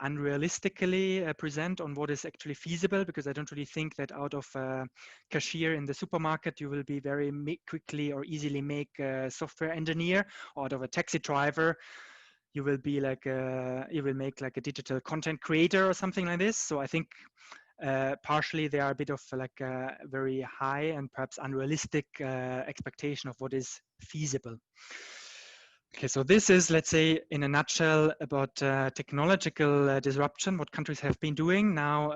unrealistically present on what is actually feasible, because I don't really think that out of a cashier in the supermarket, you will be very quickly or easily make a software engineer, or out of a taxi driver, you will be like you will make like a digital content creator or something like this. So I think partially there are a bit of like a very high and perhaps unrealistic expectation of what is feasible. Okay, so this is, let's say, in a nutshell about technological disruption, what countries have been doing. Now,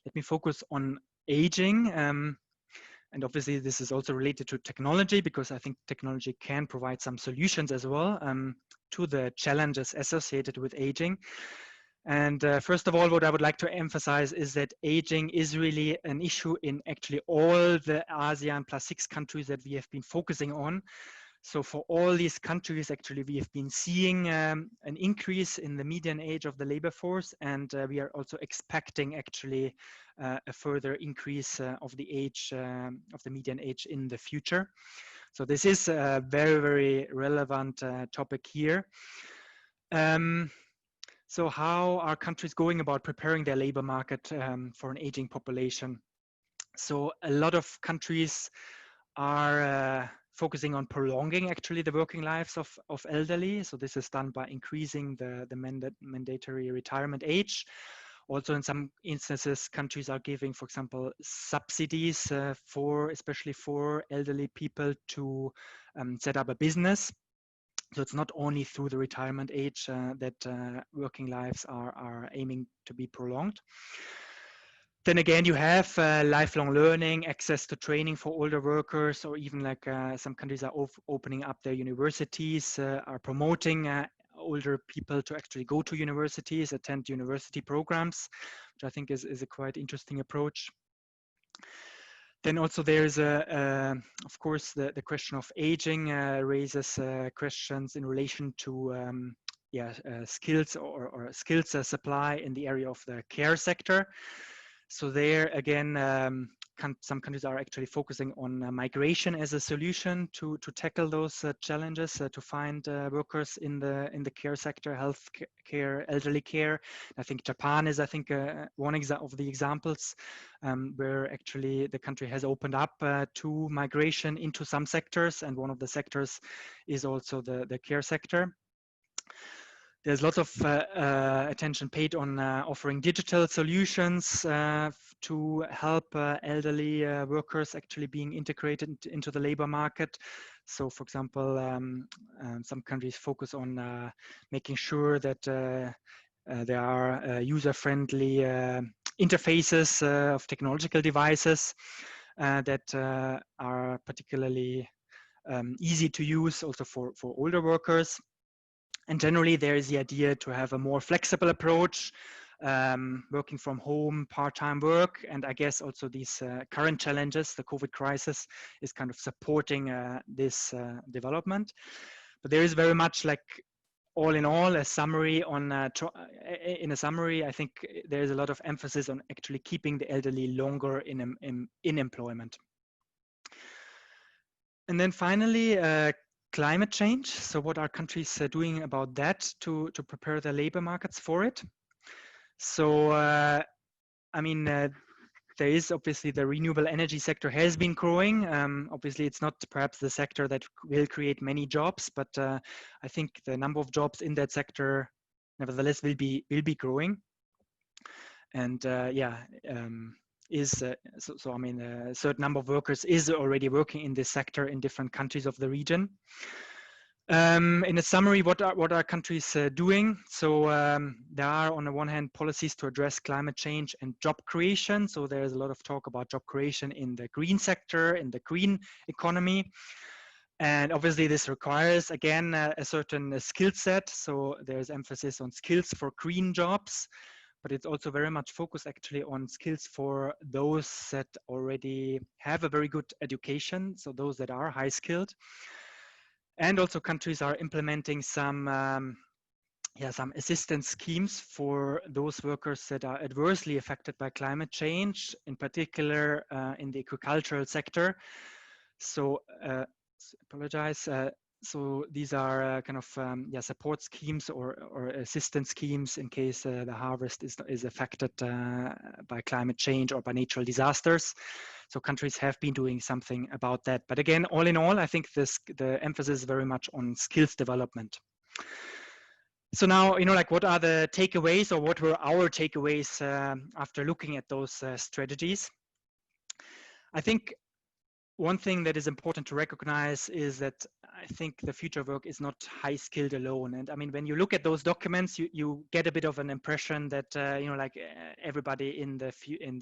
let me focus on aging. And obviously this is also related to technology, because I think technology can provide some solutions as well to the challenges associated with aging. And first of all, what I would like to emphasize is that aging is really an issue in actually all the ASEAN +6 countries that we have been focusing on. So for all these countries, actually, we have been seeing an increase in the median age of the labor force, and we are also expecting actually a further increase of the age, of the median age in the future. So this is a very, very relevant topic here. So how are countries going about preparing their labor market for an aging population? So a lot of countries are focusing on prolonging actually the working lives of elderly. So this is done by increasing the mandatory retirement age. Also in some instances, countries are giving, for example, subsidies especially for elderly people to set up a business. So it's not only through the retirement age that working lives are aiming to be prolonged. Then again, you have lifelong learning, access to training for older workers, or even like some countries are opening up their universities, are promoting older people to actually go to universities, attend university programs, which I think is a quite interesting approach. Then also there's of course, the question of aging raises questions in relation to skills or skills supply in the area of the care sector. So there again, some countries are actually focusing on migration as a solution to tackle those challenges, to find workers in the care sector, health care, elderly care. I think Japan is, one of the examples where actually the country has opened up to migration into some sectors, and one of the sectors is also the care sector. There's lots of attention paid on offering digital solutions to help elderly workers actually being integrated into the labor market. So, for example, some countries focus on making sure that there are user-friendly interfaces of technological devices that are particularly easy to use also for older workers. And generally, there is the idea to have a more flexible approach, working from home, part-time work, and I guess also these current challenges, the COVID crisis, is kind of supporting this development. But there is very much like all in all, a summary on in a summary, I think there is a lot of emphasis on actually keeping the elderly longer in employment. And then finally, climate change. So what are countries doing about that to prepare their labor markets for it? So I mean, there is obviously the renewable energy sector has been growing. Obviously, it's not perhaps the sector that will create many jobs, but I think the number of jobs in that sector, nevertheless, will be growing. And so I mean, a certain number of workers is already working in this sector in different countries of the region. In a summary, what are countries doing? So there are, on the one hand, policies to address climate change and job creation. So there's a lot of talk about job creation in the green sector, in the green economy. And obviously this requires, again, a certain skill set. So there's emphasis on skills for green jobs, but it's also very much focused actually on skills for those that already have a very good education. So those that are high skilled. And also countries are implementing some assistance schemes for those workers that are adversely affected by climate change, in particular in the agricultural sector. So, so these are kind of support schemes or assistance schemes in case the harvest is affected by climate change or by natural disasters. So countries have been doing something about that. But again, all in all, I think the emphasis is very much on skills development. So now, like what are the takeaways, or what were our takeaways after looking at those strategies? I think one thing that is important to recognize is that I think the future of work is not high skilled alone. And I mean, when you look at those documents, you get a bit of an impression that, like everybody in the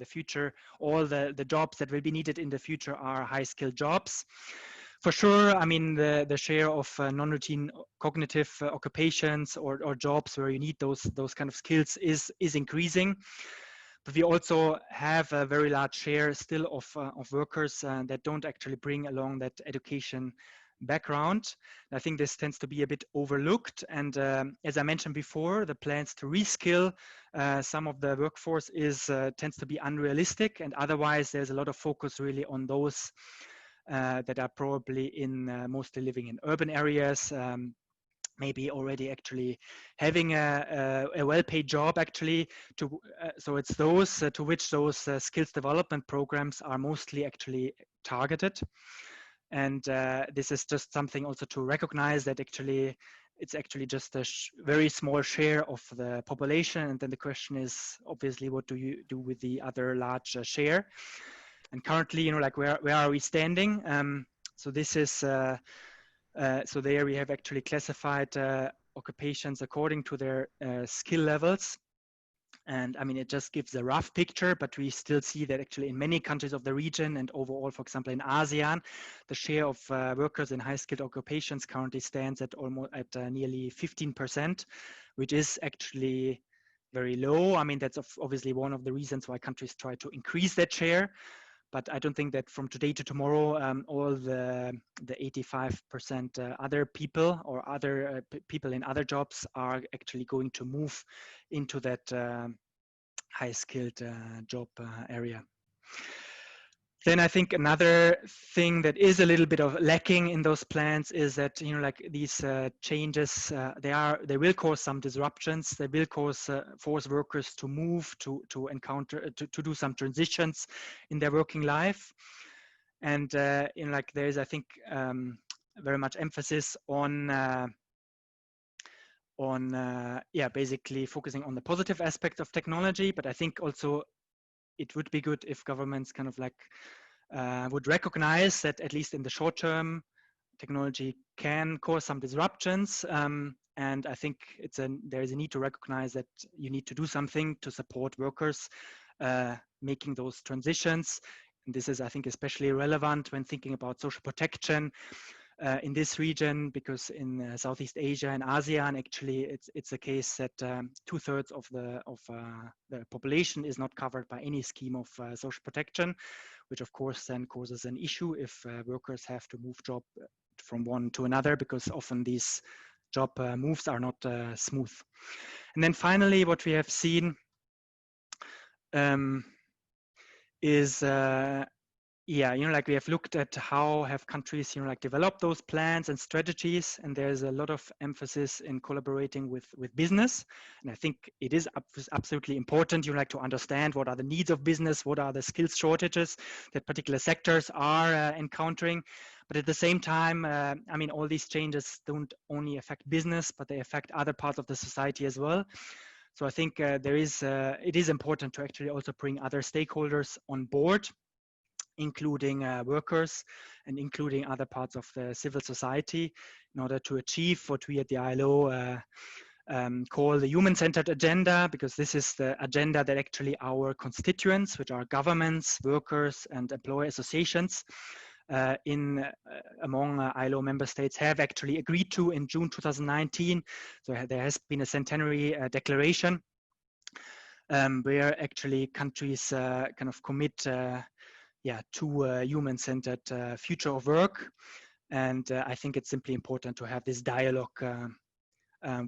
future, all the jobs that will be needed in the future are high skilled jobs. For sure, I mean, the share of non-routine cognitive occupations or jobs where you need those kind of skills is increasing. But we also have a very large share still of workers that don't actually bring along that education background. I think this tends to be a bit overlooked. And as I mentioned before, the plans to reskill some of the workforce tends to be unrealistic. And otherwise, there's a lot of focus really on those that are probably mostly living in urban areas, maybe already actually having a well-paid job actually. So it's those to which those skills development programs are mostly actually targeted. And this is just something also to recognize that actually it's actually just a very small share of the population. And then the question is obviously, what do you do with the other large share? And currently, like where are we standing? So this is, so there we have actually classified occupations according to their skill levels. And I mean, it just gives a rough picture, but we still see that actually in many countries of the region and overall, for example, in ASEAN, the share of workers in high-skilled occupations currently stands at nearly 15%, which is actually very low. I mean, that's obviously one of the reasons why countries try to increase that share. But I don't think that from today to tomorrow, all the 85% other people or other people in other jobs are actually going to move into that high-skilled job area. Then I think another thing that is a little bit of lacking in those plans is that, like these changes, they will cause some disruptions. They will force workers to move, to do some transitions in their working life. And like there is, I think, very much emphasis on basically focusing on the positive aspect of technology. But I think also it would be good if governments kind of like would recognize that at least in the short term, technology can cause some disruptions. And I think there is a need to recognize that you need to do something to support workers making those transitions. And this is, I think, especially relevant when thinking about social protection in this region, because in Southeast Asia and ASEAN, actually, it's a case that 2/3 of the population is not covered by any scheme of social protection, which of course then causes an issue if workers have to move job from one to another, because often these job moves are not smooth. And then finally, what we have seen is yeah, like we have looked at how have countries, like developed those plans and strategies, and there's a lot of emphasis in collaborating with business. And I think it is absolutely important, like to understand what are the needs of business, what are the skills shortages that particular sectors are encountering. But at the same time, I mean, all these changes don't only affect business, but they affect other parts of the society as well. So I think it is important to actually also bring other stakeholders on board, including workers and including other parts of the civil society, in order to achieve what we at the ILO call the human-centered agenda, because this is the agenda that actually our constituents, which are governments, workers, and employer associations among ILO member states, have actually agreed to in June 2019. So there has been a centenary declaration where actually countries kind of commit to a human-centered future of work. And I think it's simply important to have this dialogue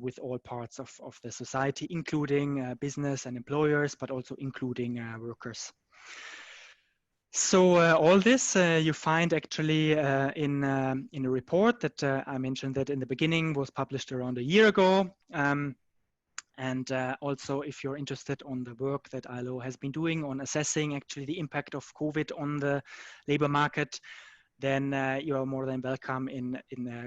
with all parts of the society, including business and employers, but also including workers. So all this you find actually in a report that I mentioned that in the beginning was published around a year ago. And also, if you're interested on the work that ILO has been doing on assessing actually the impact of COVID on the labor market, then you are more than welcome in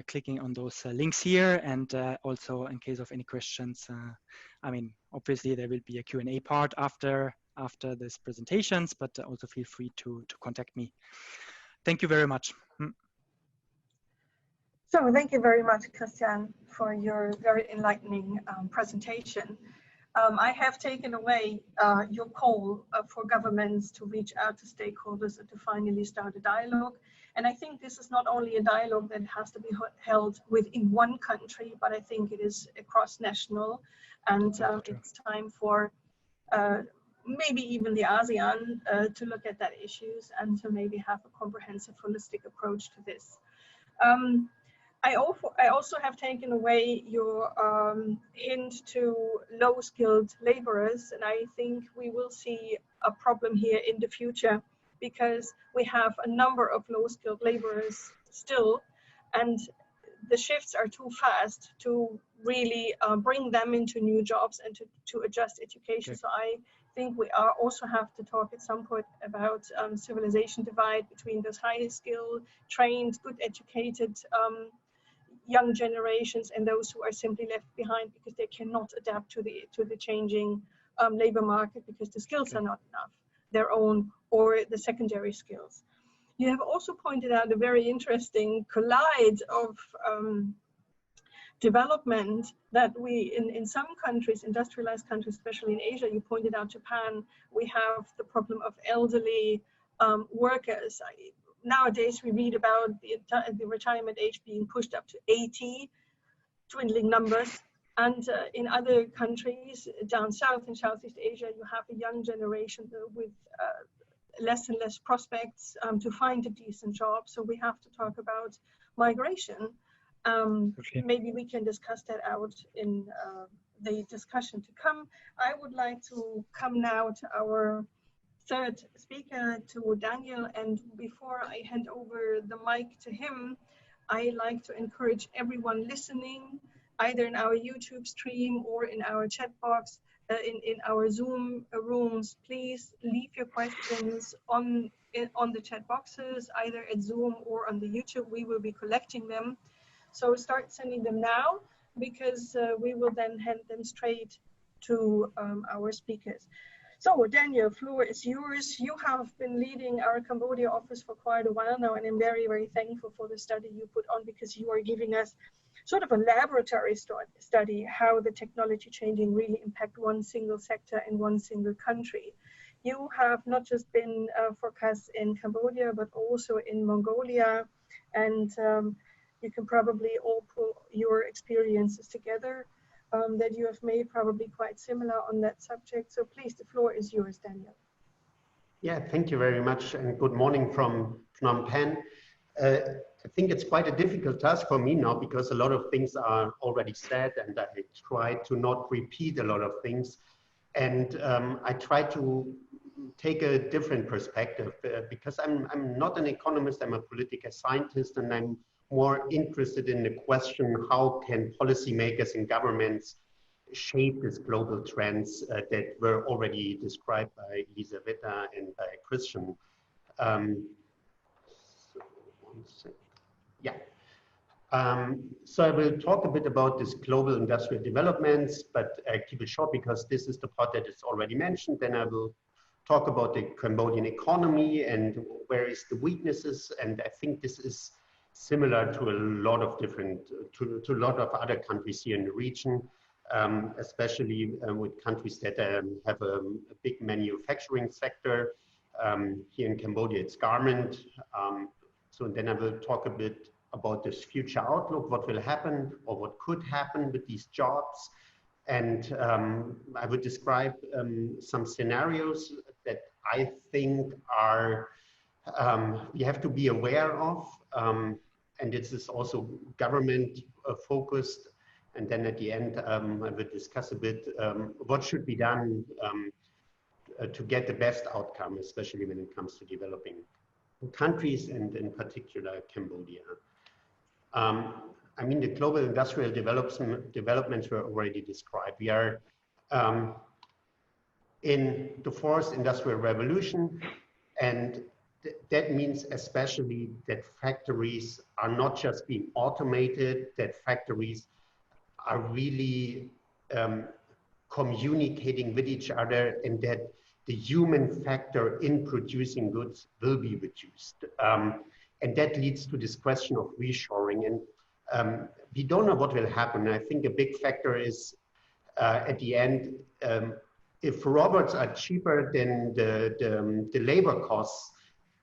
clicking on those links here. And also, in case of any questions, I mean, obviously there will be a Q&A part after these presentations, but also feel free to contact me. Thank you very much. So thank you very much, Christian, for your very enlightening presentation. I have taken away your call for governments to reach out to stakeholders and to finally start a dialogue. And I think this is not only a dialogue that has to be held within one country, but I think it is across national. And it's time for maybe even the ASEAN to look at that issues and to maybe have a comprehensive, holistic approach to this. I also have taken away your hint to low-skilled laborers, and I think we will see a problem here in the future because we have a number of low-skilled laborers still, and the shifts are too fast to really bring them into new jobs and to adjust education. Okay. So I think we also have to talk at some point about civilization divide between those high-skilled, trained, good educated young generations and those who are simply left behind because they cannot adapt to the changing labor market because the skills are not enough, their own or the secondary skills. You have also pointed out a very interesting collide of development that we, in some countries, industrialized countries, especially in Asia, you pointed out Japan, we have the problem of elderly workers. Nowadays, we read about the retirement age being pushed up to 80, dwindling numbers. And in other countries, down south in Southeast Asia, you have a young generation with less and less prospects to find a decent job. So we have to talk about migration. Okay. Maybe we can discuss that out in the discussion to come. I would like to come now to our third speaker, to Daniel, and before I hand over the mic to him, I like to encourage everyone listening, either in our YouTube stream or in our chat box, in our Zoom rooms, please leave your questions on the chat boxes, either at Zoom or on the YouTube. We will be collecting them. So start sending them now, because we will then hand them straight to our speakers. So Daniel, floor is yours. You have been leading our Cambodia office for quite a while now, and I'm very, very thankful for the study you put on, because you are giving us sort of a laboratory study how the technology changing really impact one single sector in one single country. You have not just been forecast in Cambodia, but also in Mongolia, and you can probably all pull your experiences together that you have made probably quite similar on that subject. So please, the floor is yours, Daniel. Yeah, thank you very much, and good morning from Phnom Penh. I think it's quite a difficult task for me now because a lot of things are already said and I try to not repeat a lot of things. And I try to take a different perspective because I'm not an economist, I'm a political scientist, and I'm more interested in the question, how can policymakers and governments shape these global trends that were already described by Elisabetta and by Christian. So I will talk a bit about this global industrial developments, but keep it short because this is the part that is already mentioned. Then I will talk about the Cambodian economy and where is the weaknesses. And I think this is similar to a lot of different, to a lot of other countries here in the region, especially with countries that have a big manufacturing sector. Here in Cambodia, it's garment. So then I will talk a bit about this future outlook, what will happen or what could happen with these jobs. And I would describe some scenarios that I think are, we have to be aware of. And this is also government focused. And then at the end, I will discuss a bit what should be done to get the best outcome, especially when it comes to developing countries and in particular Cambodia. I mean, the global industrial developments were already described. We are in the fourth industrial revolution, and that means especially that factories are not just being automated, that factories are really communicating with each other, and that the human factor in producing goods will be reduced. And that leads to this question of reshoring. And we don't know what will happen. I think a big factor is at the end, if robots are cheaper than the labor costs,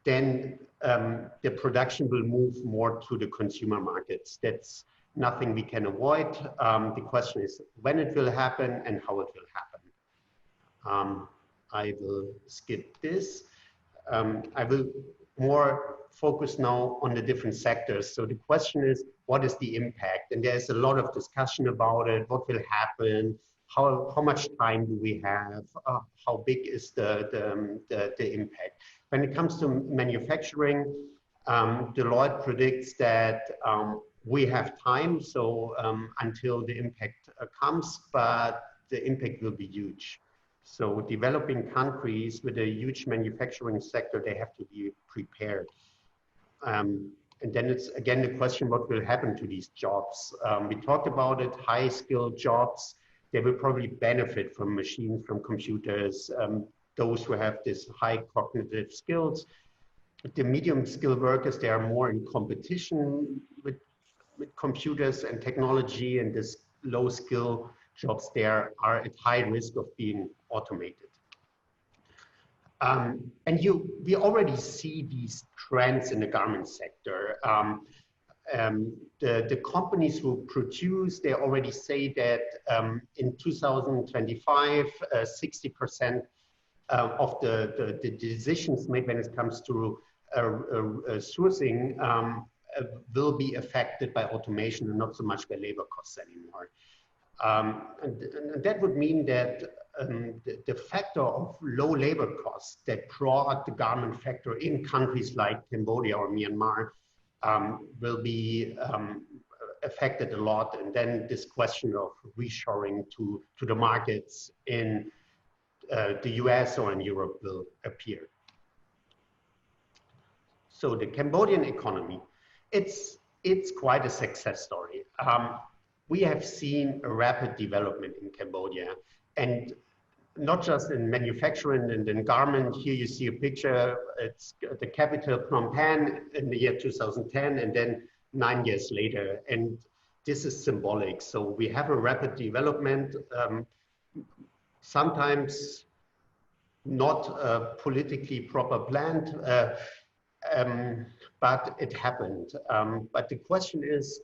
then the production will move more to the consumer markets. That's nothing we can avoid. The question is when it will happen and how it will happen. I will skip this. I will more focus now on the different sectors. So the question is, what is the impact? And there's a lot of discussion about it. What will happen? How much time do we have? How big is the impact? When it comes to manufacturing, Deloitte predicts that we have time, so until the impact comes, but the impact will be huge. So developing countries with a huge manufacturing sector, they have to be prepared. And then it's again the question, what will happen to these jobs? We talked about it, high skilled jobs, they will probably benefit from machines, from computers, those who have this high cognitive skills. The medium skilled workers, they are more in competition with computers and technology, and this low skill jobs there are at high risk of being automated. And we already see these trends in the garment sector. The companies who produce, they already say that in 2025, 60% of the decisions made when it comes to sourcing will be affected by automation and not so much by labor costs anymore. And that would mean that the factor of low labor costs that brought the garment factor in countries like Cambodia or Myanmar will be affected a lot. And then this question of reshoring to the markets in the US or in Europe will appear. So the Cambodian economy, it's quite a success story. We have seen a rapid development in Cambodia, and not just in manufacturing and in garment. Here you see a picture, it's the capital Phnom Penh in the year 2010, and then 9 years later. And this is symbolic. So we have a rapid development, sometimes not politically proper planned, but it happened. But the question is,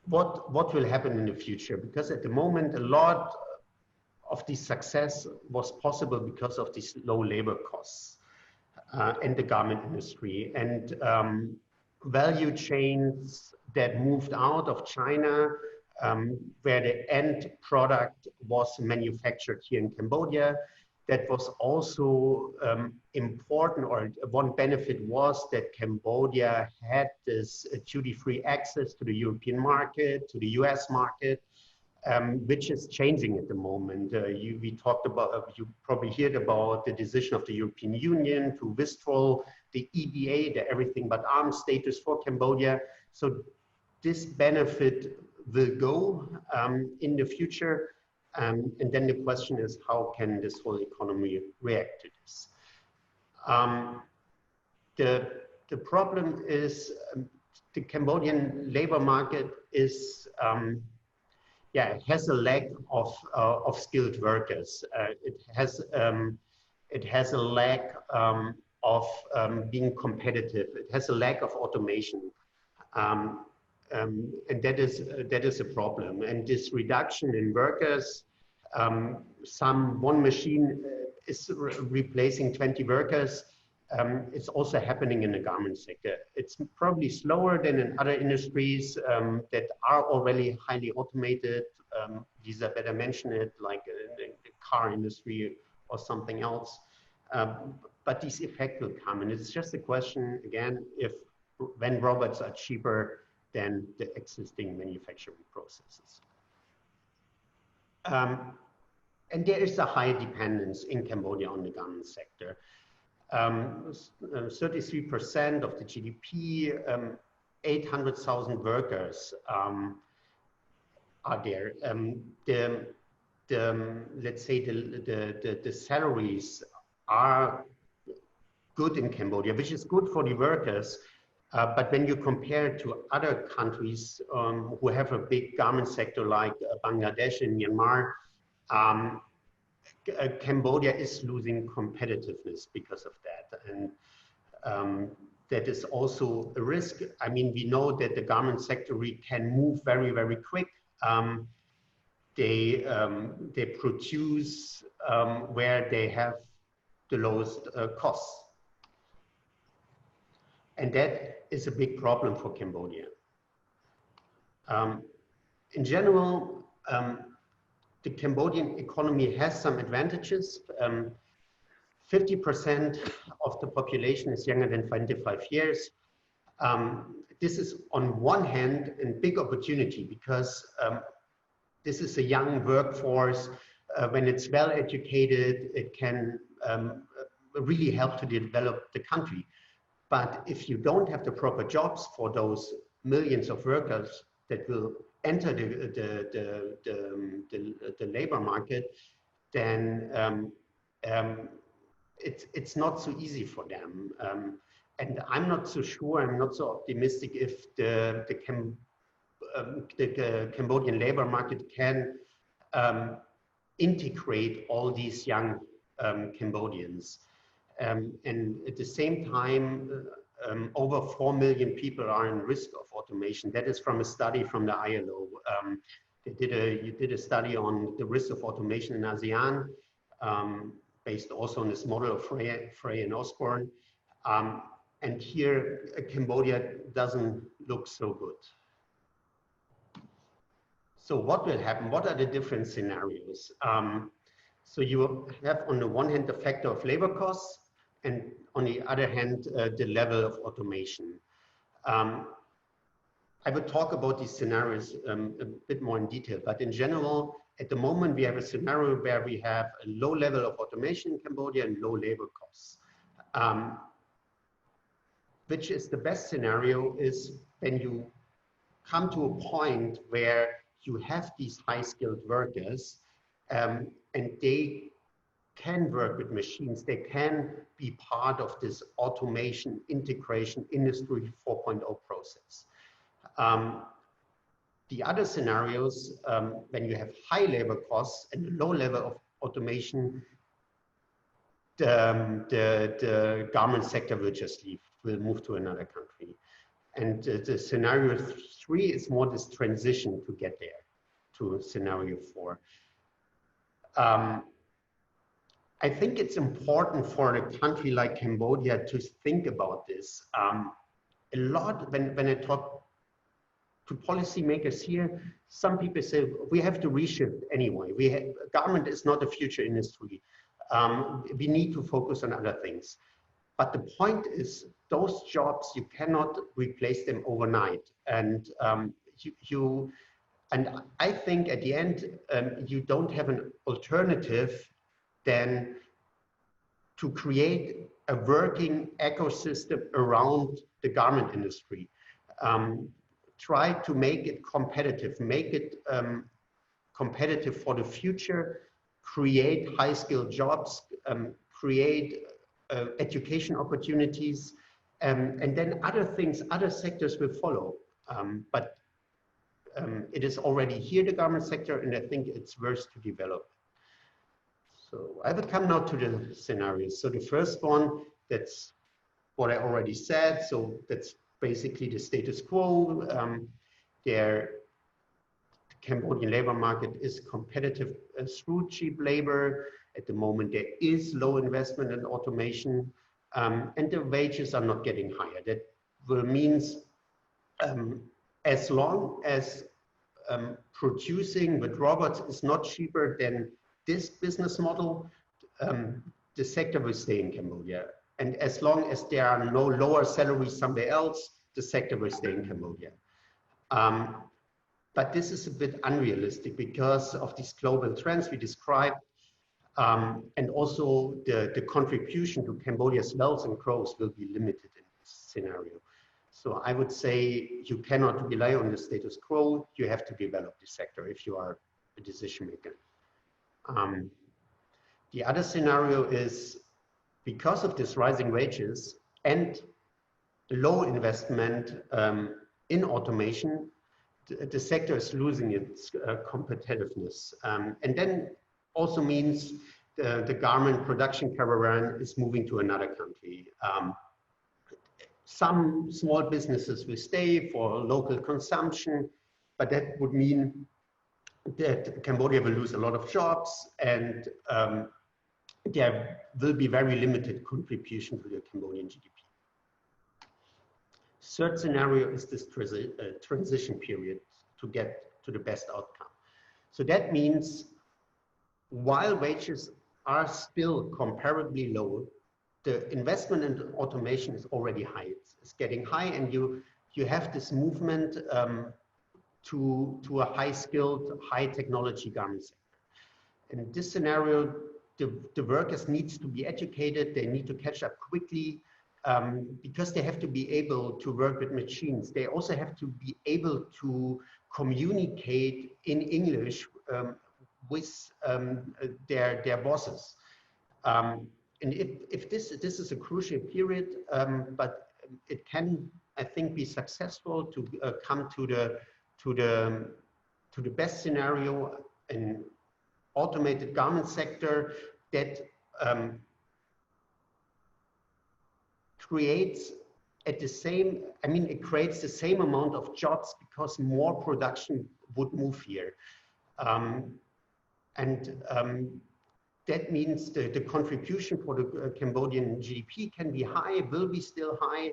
what will happen in the future? Because at the moment, a lot of this success was possible because of these low labor costs in the garment industry. And value chains that moved out of China, where the end product was manufactured here in Cambodia. That was also important, or one benefit was that Cambodia had this duty-free access to the European market, to the US market, which is changing at the moment. We talked about, you probably heard about the decision of the European Union to withdraw the EBA, the everything but arms status for Cambodia. So this benefit will go in the future. And then the question is, how can this whole economy react to this? The problem is the Cambodian labor market is, it has a lack of skilled workers. It has a lack of being competitive. It has a lack of automation. And that is a problem. And this reduction in workers, one machine is replacing 20 workers. It's also happening in the garment sector. It's probably slower than in other industries that are already highly automated. Lisa better mention it, like the car industry or something else. But this effect will come, and it's just a question again when robots are cheaper than the existing manufacturing processes. And there is a high dependence in Cambodia on the garment sector. 33% of the GDP, 800,000 workers are there. Let's say the salaries are good in Cambodia, which is good for the workers. But when you compare it to other countries who have a big garment sector like Bangladesh and Myanmar, Cambodia is losing competitiveness because of that. And that is also a risk. I mean, we know that the garment sector can move very, very quick. They produce where they have the lowest costs. And that is a big problem for Cambodia. In general, the Cambodian economy has some advantages. 50% of the population is younger than 25 years. This is on one hand a big opportunity because this is a young workforce. When it's well educated, it can really help to develop the country. But if you don't have the proper jobs for those millions of workers that will enter the labor market, then it's not so easy for them. And I'm not so sure, I'm not so optimistic if the Cambodian labor market can integrate all these young Cambodians. And at the same time, over 4 million people are in risk of automation. That is from a study from the ILO. You did a study on the risk of automation in ASEAN, based also on this model of Frey and Osborne. And here, Cambodia doesn't look so good. So what will happen? What are the different scenarios? So you have on the one hand the factor of labor costs, and on the other hand, the level of automation. I would talk about these scenarios a bit more in detail, but in general, at the moment, we have a scenario where we have a low level of automation in Cambodia and low labor costs. Which is the best scenario is when you come to a point where you have these high-skilled workers and they can work with machines, they can be part of this automation, integration, Industry 4.0 process. The other scenarios, when you have high labor costs and low level of automation, the garment sector will just leave, will move to another country. And the scenario 3 is more this transition to get there, to scenario 4. I think it's important for a country like Cambodia to think about this. a lot, when I talk to policymakers here, some people say we have to reshift anyway. Garment is not a future industry. We need to focus on other things. But the point is, those jobs, you cannot replace them overnight. And and I think at the end, you don't have an alternative than to create a working ecosystem around the garment industry. Try to make it competitive, competitive for the future, create high-skilled jobs, create education opportunities, and then other things, other sectors will follow. But it is already here, the garment sector, and I think it's worth to develop. So I will come now to the scenarios. So the first one, that's what I already said. So that's basically the status quo. The Cambodian labor market is competitive through cheap labor. At the moment, there is low investment in automation, and the wages are not getting higher. That will means as long as producing with robots is not cheaper than this business model, the sector will stay in Cambodia. And as long as there are no lower salaries somewhere else, the sector will stay in Cambodia. But this is a bit unrealistic because of these global trends we described, and also the contribution to Cambodia's wealth and growth will be limited in this scenario. So I would say you cannot rely on the status quo. You have to develop the sector if you are a decision maker. The other scenario is, because of this rising wages and low investment in automation, the sector is losing its competitiveness. And then also means the garment production caravan is moving to another country. Some small businesses will stay for local consumption, but that would mean that Cambodia will lose a lot of jobs, and there will be very limited contribution to the Cambodian GDP. Third scenario is this transition period to get to the best outcome. So that means while wages are still comparably low, the investment in automation is already high. It's getting high, and you have this movement to a high-skilled, high-technology garment sector. In this scenario, the workers need to be educated. They need to catch up quickly because they have to be able to work with machines. They also have to be able to communicate in English with their bosses. And if this is a crucial period, but it can, I think, be successful to come to the best scenario in automated garment sector that creates at the same, I mean, it creates the same amount of jobs because more production would move here. That means the contribution for the Cambodian GDP can be high, will be still high.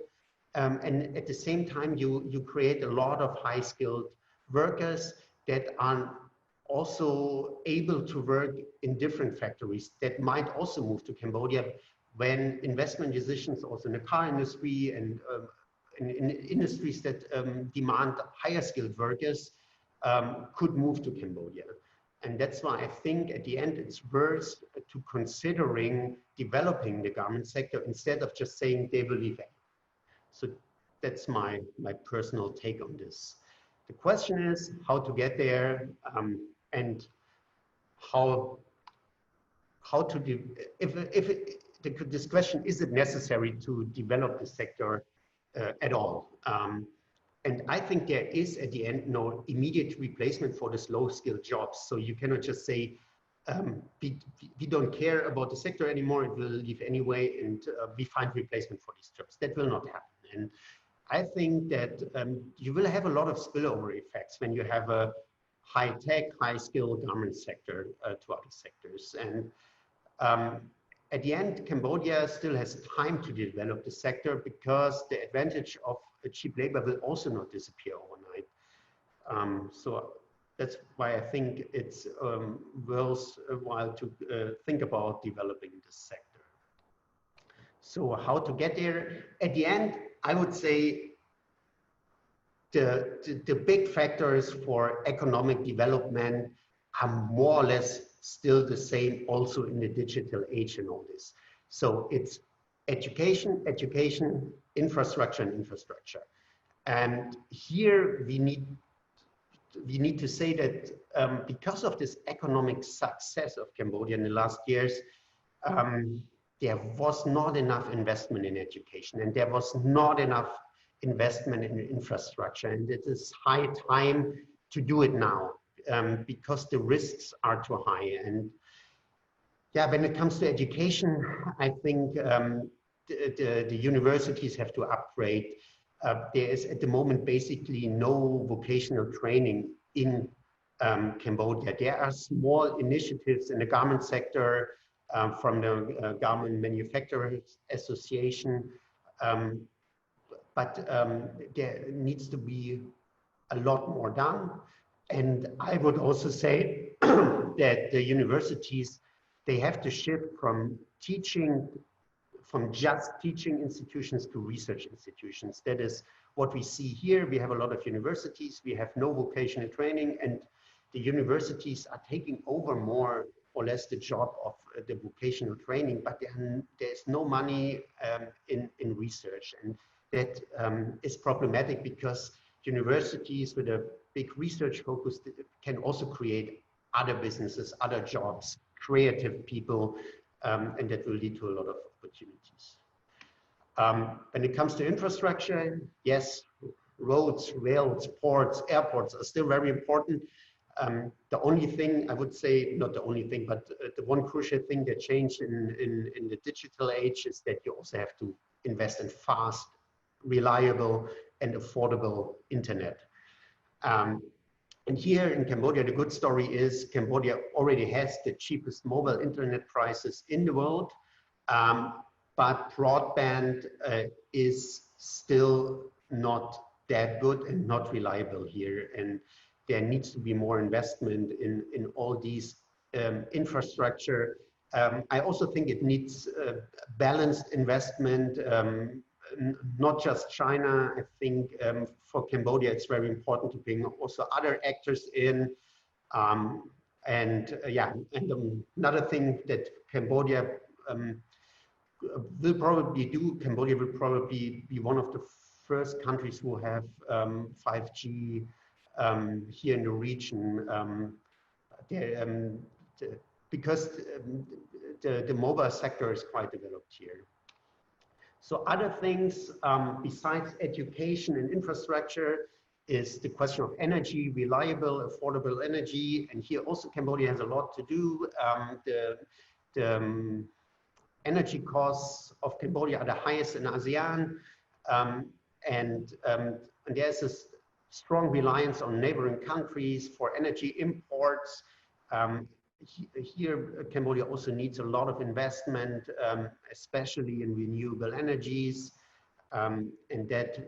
And at the same time, you create a lot of high-skilled workers that are also able to work in different factories that might also move to Cambodia when investment decisions also in the car industry and in industries that demand higher skilled workers could move to Cambodia. And that's why I think at the end it's worth to considering developing the garment sector instead of just saying they will leave. So that's my personal take on this. The question is how to get there and how to do, this question, is it necessary to develop the sector at all? And I think there is at the end no immediate replacement for the low-skilled jobs. So you cannot just say, we don't care about the sector anymore, it will leave anyway, and we find replacement for these jobs. That will not happen. And I think that you will have a lot of spillover effects when you have a high-tech, high-skilled garment sector to other sectors. And at the end, Cambodia still has time to develop the sector because the advantage of cheap labor will also not disappear overnight. So that's why I think it's worthwhile to think about developing this sector. So how to get there? At the end, I would say the big factors for economic development are more or less still the same also in the digital age and all this. So it's education, infrastructure, and infrastructure. And here we need to say that because of this economic success of Cambodia in the last years, there was not enough investment in education, and there was not enough investment in infrastructure. And it is high time to do it now because the risks are too high. And yeah, when it comes to education, I think the universities have to upgrade. There is at the moment basically no vocational training in Cambodia. There are small initiatives in the garment sector from the Garment Manufacturers Association, but there needs to be a lot more done. And I would also say that the universities, they have to shift from just teaching institutions to research institutions. That is what we see here. We have a lot of universities, we have no vocational training, and the universities are taking over more or less the job of the vocational training, but there's no money in research. And that is problematic because universities with a big research focus can also create other businesses, other jobs, creative people, and that will lead to a lot of opportunities. When it comes to infrastructure, yes, roads, rails, ports, airports are still very important. The only thing I would say, not the only thing, but the one crucial thing that changed in the digital age is that you also have to invest in fast, reliable, and affordable internet. And here in Cambodia, the good story is Cambodia already has the cheapest mobile internet prices in the world, but broadband is still not that good and not reliable here. And there needs to be more investment in all these infrastructure. I also think it needs balanced investment, not just China. I think for Cambodia, it's very important to bring also other actors in. Yeah, and another thing that Cambodia will probably do, Cambodia will probably be one of the first countries who have 5G here in the region, because the mobile sector is quite developed here. So other things besides education and infrastructure is the question of energy, reliable, affordable energy. And here also Cambodia has a lot to do. The energy costs of Cambodia are the highest in ASEAN. And there's this strong reliance on neighboring countries for energy imports. Here, Cambodia also needs a lot of investment, especially in renewable energies, and that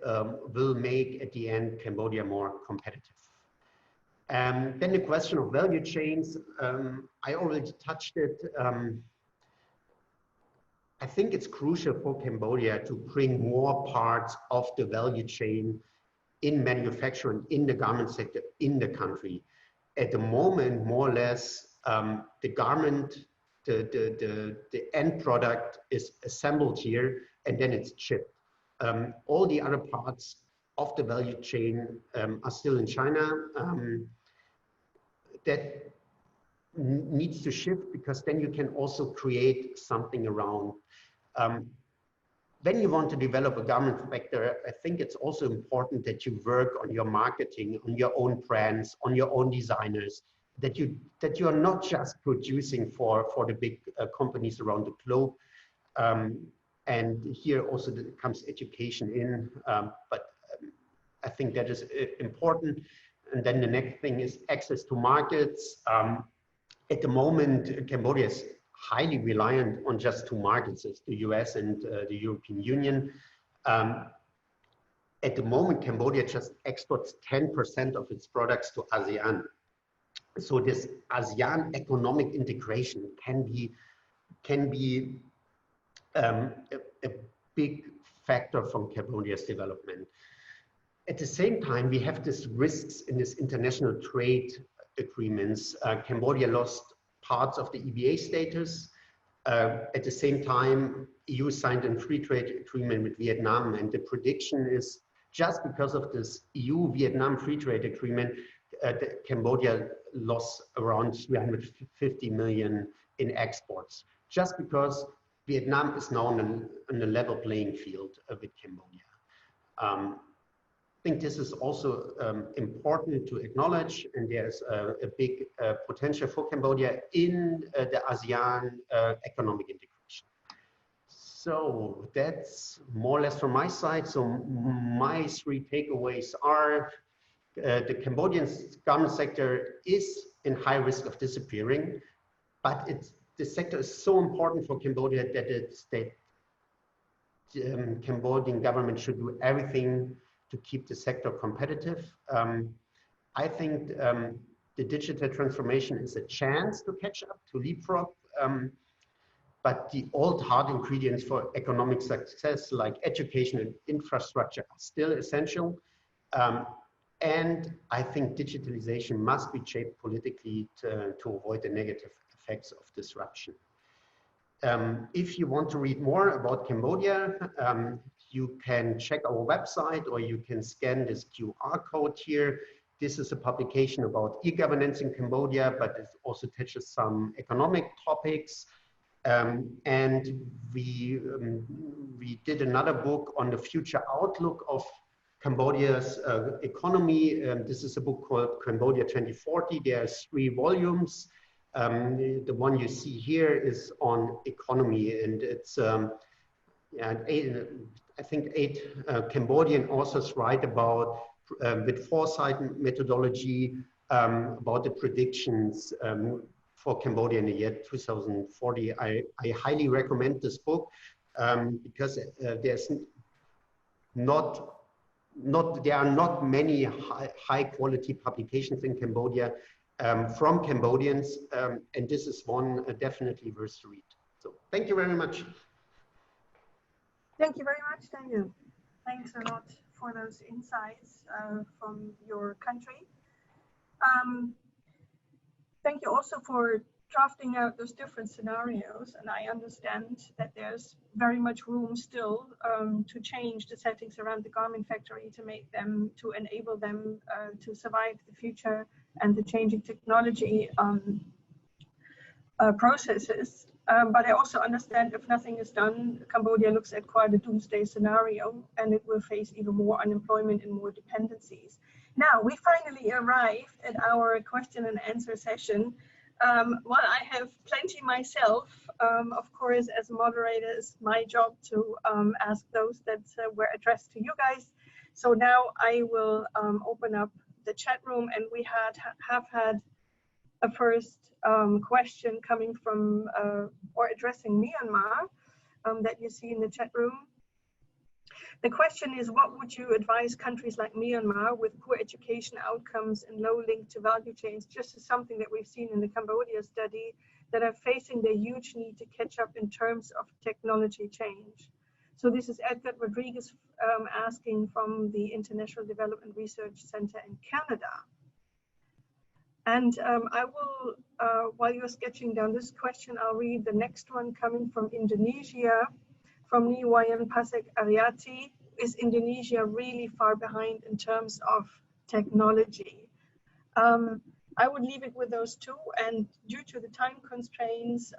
will make, at the end, Cambodia more competitive. Then the question of value chains, I already touched it. I think it's crucial for Cambodia to bring more parts of the value chain in manufacturing, in the garment sector, in the country. At the moment, more or less, the garment, the end product is assembled here and then it's shipped. All the other parts of the value chain are still in China. That needs to shift because then you can also create something around. When you want to develop a garment sector, I think it's also important that you work on your marketing, on your own brands, on your own designers, that you are not just producing for the big companies around the globe. And here also comes education in, but I think that is important. And then the next thing is access to markets. At the moment, Cambodia is highly reliant on just two markets, it's the US and the European Union. At the moment, Cambodia just exports 10% of its products to ASEAN. So this ASEAN economic integration can be a big factor from Cambodia's development. At the same time, we have these risks in this international trade agreements. Cambodia lost parts of the EBA status. At the same time, EU signed a free trade agreement with Vietnam, and the prediction is just because of this EU-Vietnam free trade agreement, Cambodia lost around 350 million in exports, just because Vietnam is now on a level playing field with Cambodia. I think this is also important to acknowledge, and there's a big potential for Cambodia in the ASEAN economic integration. So that's more or less from my side. So my three takeaways are the Cambodian garment sector is in high risk of disappearing, but the sector is so important for Cambodia that the Cambodian government should do everything to keep the sector competitive. I think the digital transformation is a chance to catch up, to leapfrog, but the old hard ingredients for economic success, like education and infrastructure, are still essential. And I think digitalization must be shaped politically to avoid the negative effects of disruption. If you want to read more about Cambodia, you can check our website, or you can scan this QR code here. This is a publication about e-governance in Cambodia, but it also touches some economic topics. And we did another book on the future outlook of Cambodia's economy. This is a book called Cambodia 2040. There's 3 volumes. The one you see here is on economy, and it's I think 8 Cambodian authors write about with foresight methodology about the predictions for Cambodia in the year 2040. I highly recommend this book because there's there are not many high quality publications in Cambodia from Cambodians, and this is one definitely worth to read. So thank you very much. Thank you very much, Daniel. Thanks a lot for those insights from your country. Thank you also for drafting out those different scenarios, and I understand that there's very much room still to change the settings around the garment factory to enable them to survive the future and the changing technology processes. But I also understand if nothing is done, Cambodia looks at quite a doomsday scenario, and it will face even more unemployment and more dependencies. Now, we finally arrived at our question and answer session. Well, I have plenty myself. Of course, as a moderator, it's my job to ask those that were addressed to you guys. So now I will open up the chat room, and we have had a first question coming from or addressing Myanmar that you see in the chat room. The question is, what would you advise countries like Myanmar with poor education outcomes and low link to value chains, just as something that we've seen in the Cambodia study, that are facing the huge need to catch up in terms of technology change? So this is Edgar Rodriguez asking from the International Development Research Center in Canada. And I will, while you're sketching down this question, I'll read the next one coming from Indonesia, from Niwayan Pasek Ariati. Is Indonesia really far behind in terms of technology? I would leave it with those two, and due to the time constraints,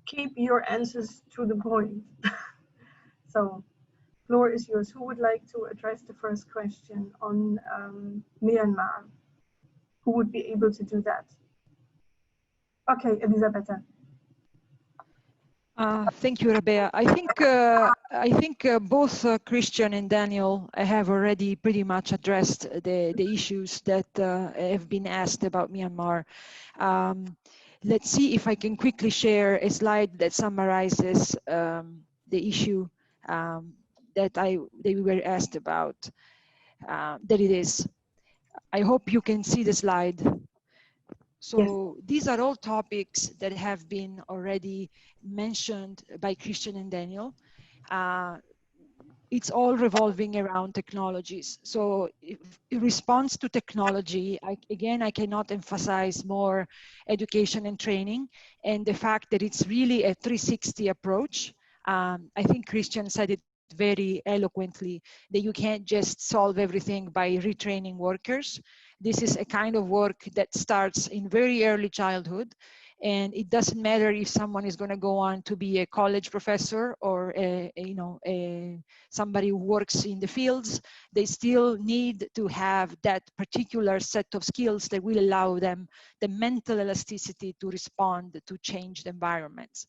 keep your answers to the point. So, floor is yours. Who would like to address the first question on Myanmar? Who would be able to do that? Okay, Elisabetta. Thank you, Rabea. I think both Christian and Daniel have already pretty much addressed the issues that have been asked about Myanmar. Let's see if I can quickly share a slide that summarizes the issue that we were asked about. There it is. I hope you can see the slide. So Yes. these are all topics that have been already mentioned by Christian and Daniel. It's all revolving around technologies. So in response to technology, I cannot emphasize more education and training, and the fact that it's really a 360 approach. I think Christian said it very eloquently, that you can't just solve everything by retraining workers. This is a kind of work that starts in very early childhood, and it doesn't matter if someone is going to go on to be a college professor or somebody who works in the fields. They still need to have that particular set of skills that will allow them the mental elasticity to respond to changed environments.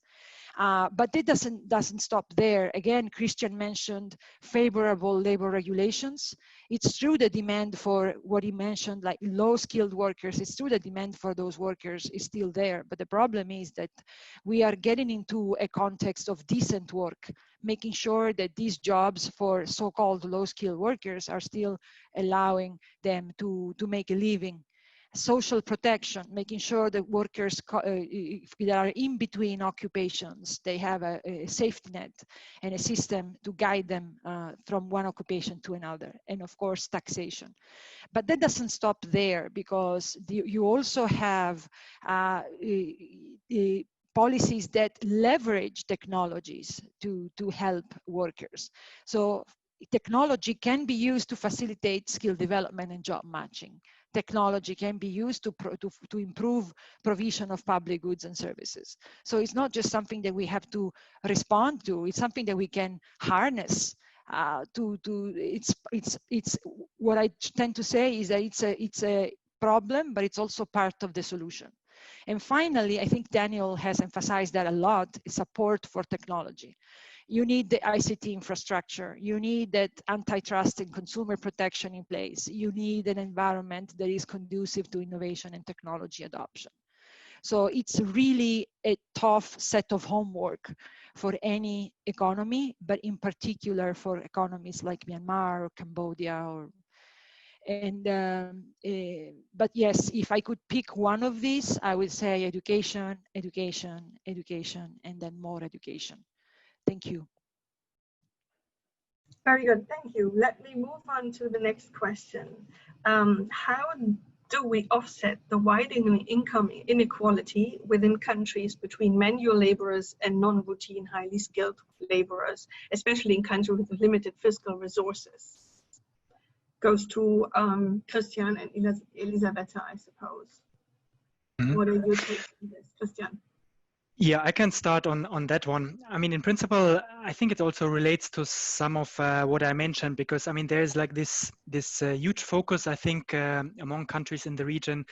But it doesn't stop there. Again, Christian mentioned favorable labor regulations. It's true the demand for what he mentioned, like low-skilled workers, it's true the demand for those workers is still there. But the problem is that we are getting into a context of decent work, making sure that these jobs for so-called low-skilled workers are still allowing them to make a living. Social protection, making sure that workers if they are in between occupations, they have a safety net and a system to guide them from one occupation to another, and of course taxation. But that doesn't stop there, because you also have policies that leverage technologies to help workers. So technology can be used to facilitate skill development and job matching. Technology can be used to improve provision of public goods and services. So it's not just something that we have to respond to, it's something that we can harness. It's what I tend to say is that it's a problem, but it's also part of the solution. And finally, I think Daniel has emphasized that a lot, is support for technology. You need the ICT infrastructure. You need that antitrust and consumer protection in place. You need an environment that is conducive to innovation and technology adoption. So it's really a tough set of homework for any economy, but in particular for economies like Myanmar or Cambodia. But yes, if I could pick one of these, I would say education, education, education, and then more education. Thank you. Very good, thank you. Let me move on to the next question. How do we offset the widening income inequality within countries between manual laborers and non-routine, highly skilled laborers, especially in countries with limited fiscal resources? Goes to Christian and Elisabetta, I suppose. Mm-hmm. What are your takes on this, Christian? Yeah, I can start on that one. I mean, in principle, I think it also relates to some of what I mentioned, because I mean, there's like this huge focus, I think, among countries in the region,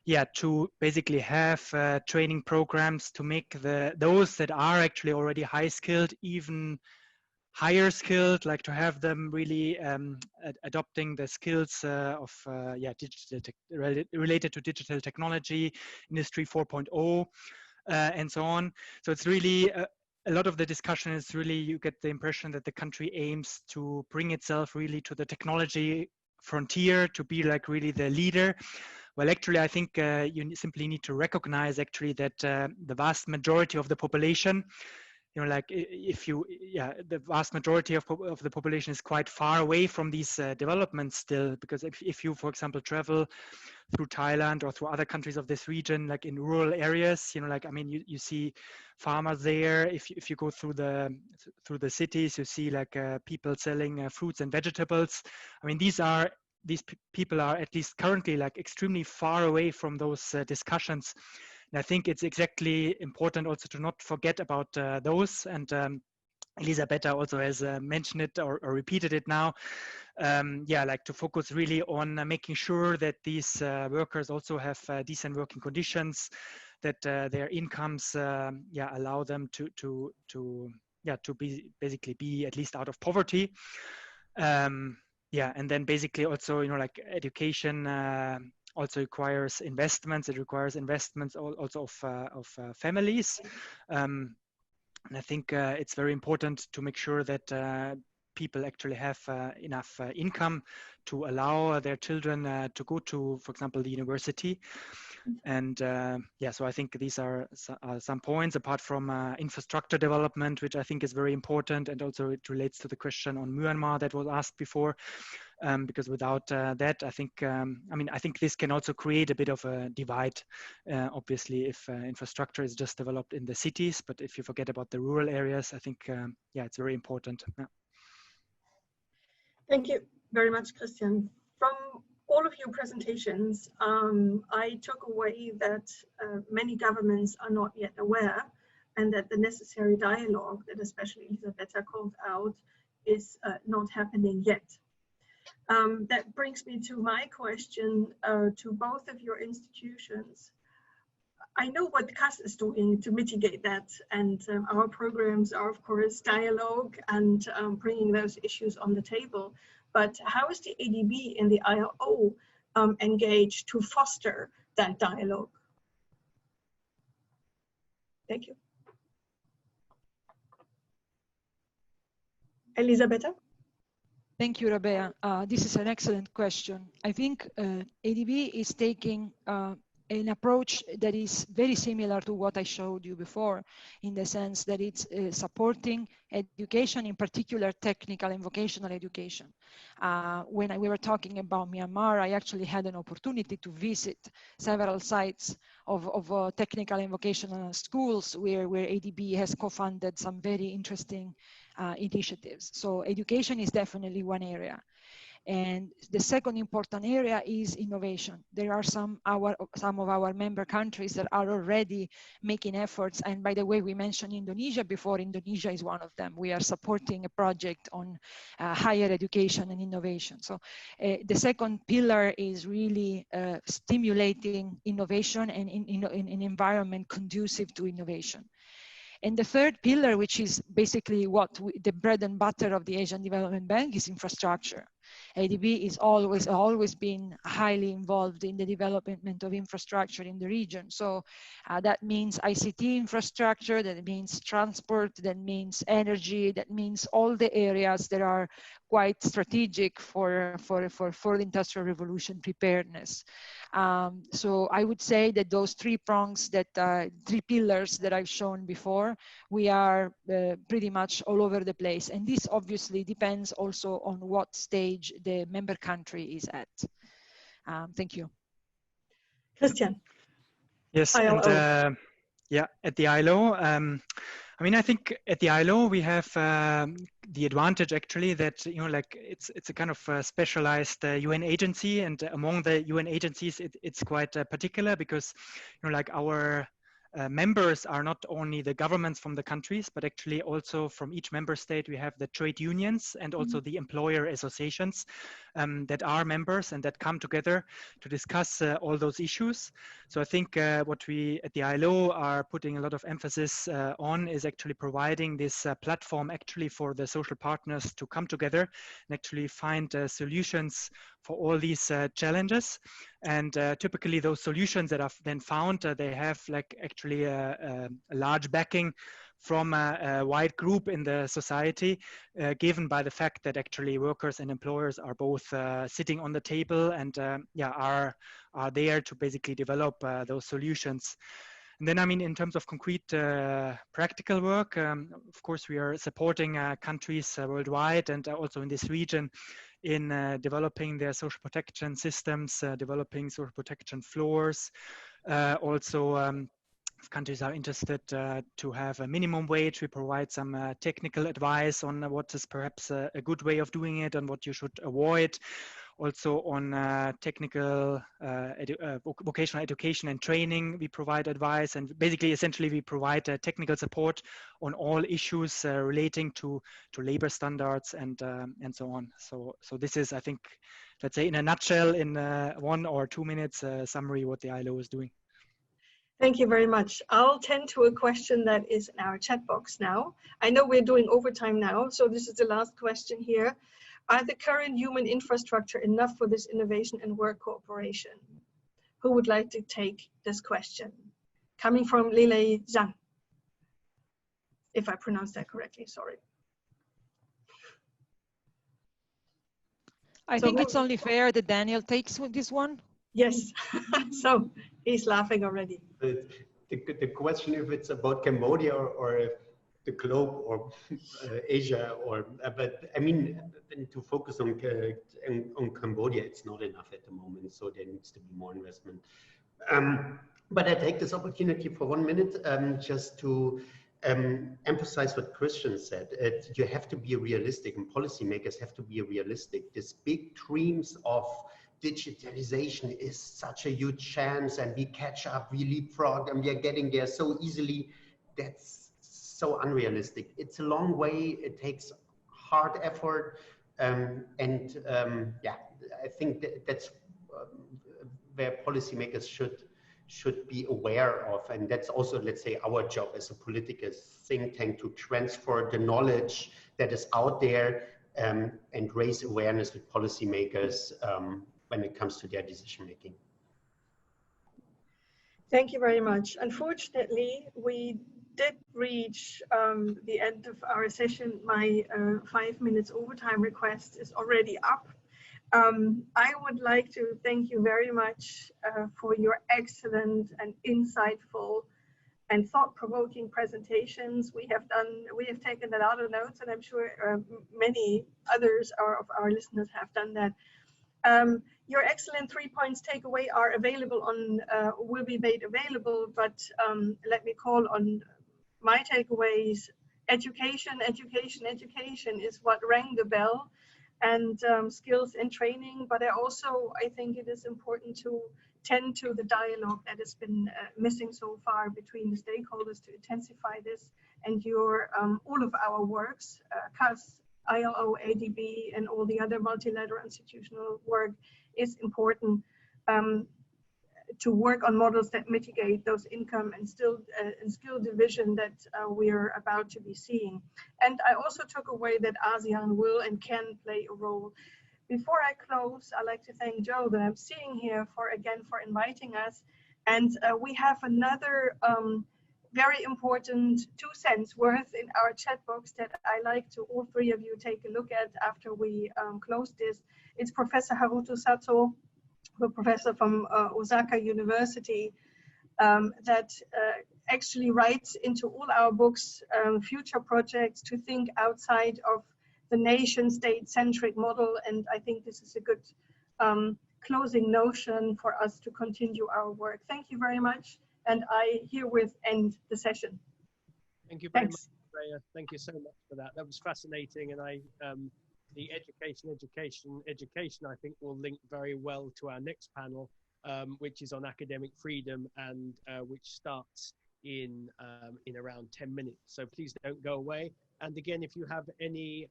yeah, to basically have training programs to make those that are actually already high skilled even higher skilled, like to have them really adopting the skills of related to digital technology, Industry 4.0. And so on. So it's really a lot of the discussion is really, you get the impression that the country aims to bring itself really to the technology frontier, to be like really the leader. Well, actually, I think you simply need to recognize actually that the vast majority of the population, you know, like the vast majority of the population is quite far away from these developments still, because if you, for example, travel through Thailand or through other countries of this region, like in rural areas, you know, like, I mean, you see farmers there. If you go through the cities, you see like people selling fruits and vegetables. I mean, these people are at least currently like extremely far away from those discussions. And I think it's exactly important also to not forget about those. And Elisabetta also has mentioned it or repeated it now. Yeah, like to focus really on making sure that these workers also have decent working conditions, that their incomes allow them to basically be at least out of poverty. Yeah, and then basically also, you know, like education also requires investments. It requires investments also of families. And I think it's very important to make sure that people actually have enough income to allow their children to go to, for example, the university. And yeah, so I think these are some points apart from infrastructure development, which I think is very important, and also it relates to the question on Myanmar that was asked before. Because without that, I think, I think this can also create a bit of a divide, obviously, if infrastructure is just developed in the cities, but if you forget about the rural areas, I think, yeah, it's very important. Yeah. Thank you very much, Christian. From all of your presentations, I took away that many governments are not yet aware, and that the necessary dialogue that especially Elisabetta called out is not happening yet. That brings me to my question to both of your institutions. I know what CAS is doing to mitigate that, and our programs are, of course, dialogue and bringing those issues on the table. But how is the ADB and the ILO engaged to foster that dialogue? Thank you. Elisabetta? Thank you, Rabea. This is an excellent question. I think ADB is taking an approach that is very similar to what I showed you before, in the sense that it's supporting education, in particular technical and vocational education. When we were talking about Myanmar, I actually had an opportunity to visit several sites of technical and vocational schools where ADB has co-funded some very interesting initiatives. So education is definitely one area. And the second important area is innovation. There are some of our member countries that are already making efforts. And by the way, we mentioned Indonesia before. Indonesia is one of them. We are supporting a project on higher education and innovation. So the second pillar is really stimulating innovation and in an environment conducive to innovation. And the third pillar, which is basically the bread and butter of the Asian Development Bank, is infrastructure. ADB is always been highly involved in the development of infrastructure in the region. So that means ICT infrastructure, that means transport, that means energy, that means all the areas that are quite strategic for the Industrial Revolution preparedness. So I would say that those three prongs, three pillars that I've shown before, we are pretty much all over the place. And this obviously depends also on what stage the member country is at. Thank you. Christian. Yes, ILO. and yeah, at the ILO, I think at the ILO we have the advantage actually that, like it's a kind of specialized UN agency, and among the UN agencies it's quite particular because, like our members are not only the governments from the countries, but actually also from each member state we have the trade unions and also the employer associations that are members and that come together to discuss all those issues. So I think what we at the ILO are putting a lot of emphasis on is actually providing this platform actually for the social partners to come together and actually find solutions for all these challenges. And typically those solutions that are then found, they have like actually a large backing from a wide group in the society, given by the fact that actually workers and employers are both sitting on the table and are there to basically develop those solutions. And then, in terms of concrete practical work, of course, we are supporting countries worldwide and also in this region in developing their social protection systems, developing social protection floors. If countries are interested to have a minimum wage, we provide some technical advice on what is perhaps a good way of doing it and what you should avoid. Also on technical vocational education and training, we provide advice, and basically essentially we provide technical support on all issues relating to labor standards and so on. So this is, I think, let's say in a nutshell, in 1 or 2 minutes summary what the ILO is doing. Thank you very much. I'll tend to a question that is in our chat box now. I know we're doing overtime now, so this is the last question here. Are the current human infrastructure enough for this innovation and work cooperation? Who would like to take this question? Coming from Lele Zhang, if I pronounced that correctly, sorry. I think it's only fair that Daniel takes this one. Yes, so he's laughing already. The question if it's about Cambodia or if the globe or Asia or, but I mean, to focus on Cambodia, it's not enough at the moment, so there needs to be more investment. But I take this opportunity for 1 minute just to emphasize what Christian said. You have to be realistic, and policymakers have to be realistic. These big dreams of digitalization is such a huge chance, and we catch up, we leapfrog, and we are getting there so easily. That's so unrealistic. It's a long way. It takes hard effort, yeah, I think that's where policymakers should be aware of, and that's also, let's say, our job as a political think tank to transfer the knowledge that is out there and raise awareness with policymakers when it comes to their decision making. Thank you very much. Unfortunately, we did reach the end of our session. My 5 minutes overtime request is already up. I would like to thank you very much for your excellent and insightful and thought-provoking presentations. We have taken a lot of notes, and I'm sure many others of our listeners have done that. Your excellent 3 points takeaway are available on, will be made available, but let me call on my takeaways. Education, education, education is what rang the bell, and skills and training. But I think it is important to tend to the dialogue that has been missing so far between the stakeholders to intensify this, and your all of our works, CAS, ILO, ADB, and all the other multilateral institutional work is important to work on models that mitigate those income and skill division that we're about to be seeing. And I also took away that ASEAN will and can play a role. Before I close, I'd like to thank Joe that I'm seeing here for inviting us. And we have another very important 2 cents worth in our chat box that I like to all 3 of you take a look at after we close this. It's Professor Haruto Sato, the professor from Osaka University, that actually writes into all our books future projects to think outside of the nation state centric model. And I think this is a good closing notion for us to continue our work. Thank you very much. And I herewith end the session. Thank you very much, Freya. Thank you so much for that. That was fascinating. And the education, I think will link very well to our next panel, which is on academic freedom, and which starts in around 10 minutes. So please don't go away. And again, if you have any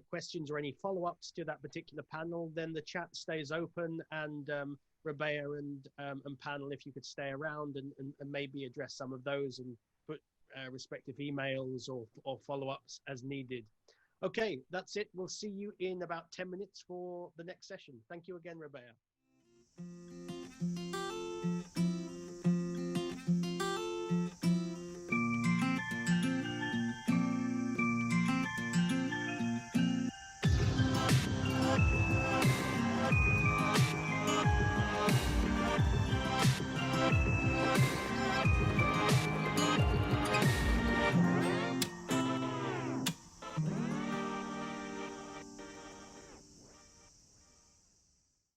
questions or any follow-ups to that particular panel, then the chat stays open, and Rabea and panel, if you could stay around and maybe address some of those and put respective emails or follow-ups as needed. Okay, that's it. We'll see you in about 10 minutes for the next session. Thank you again, Rabea.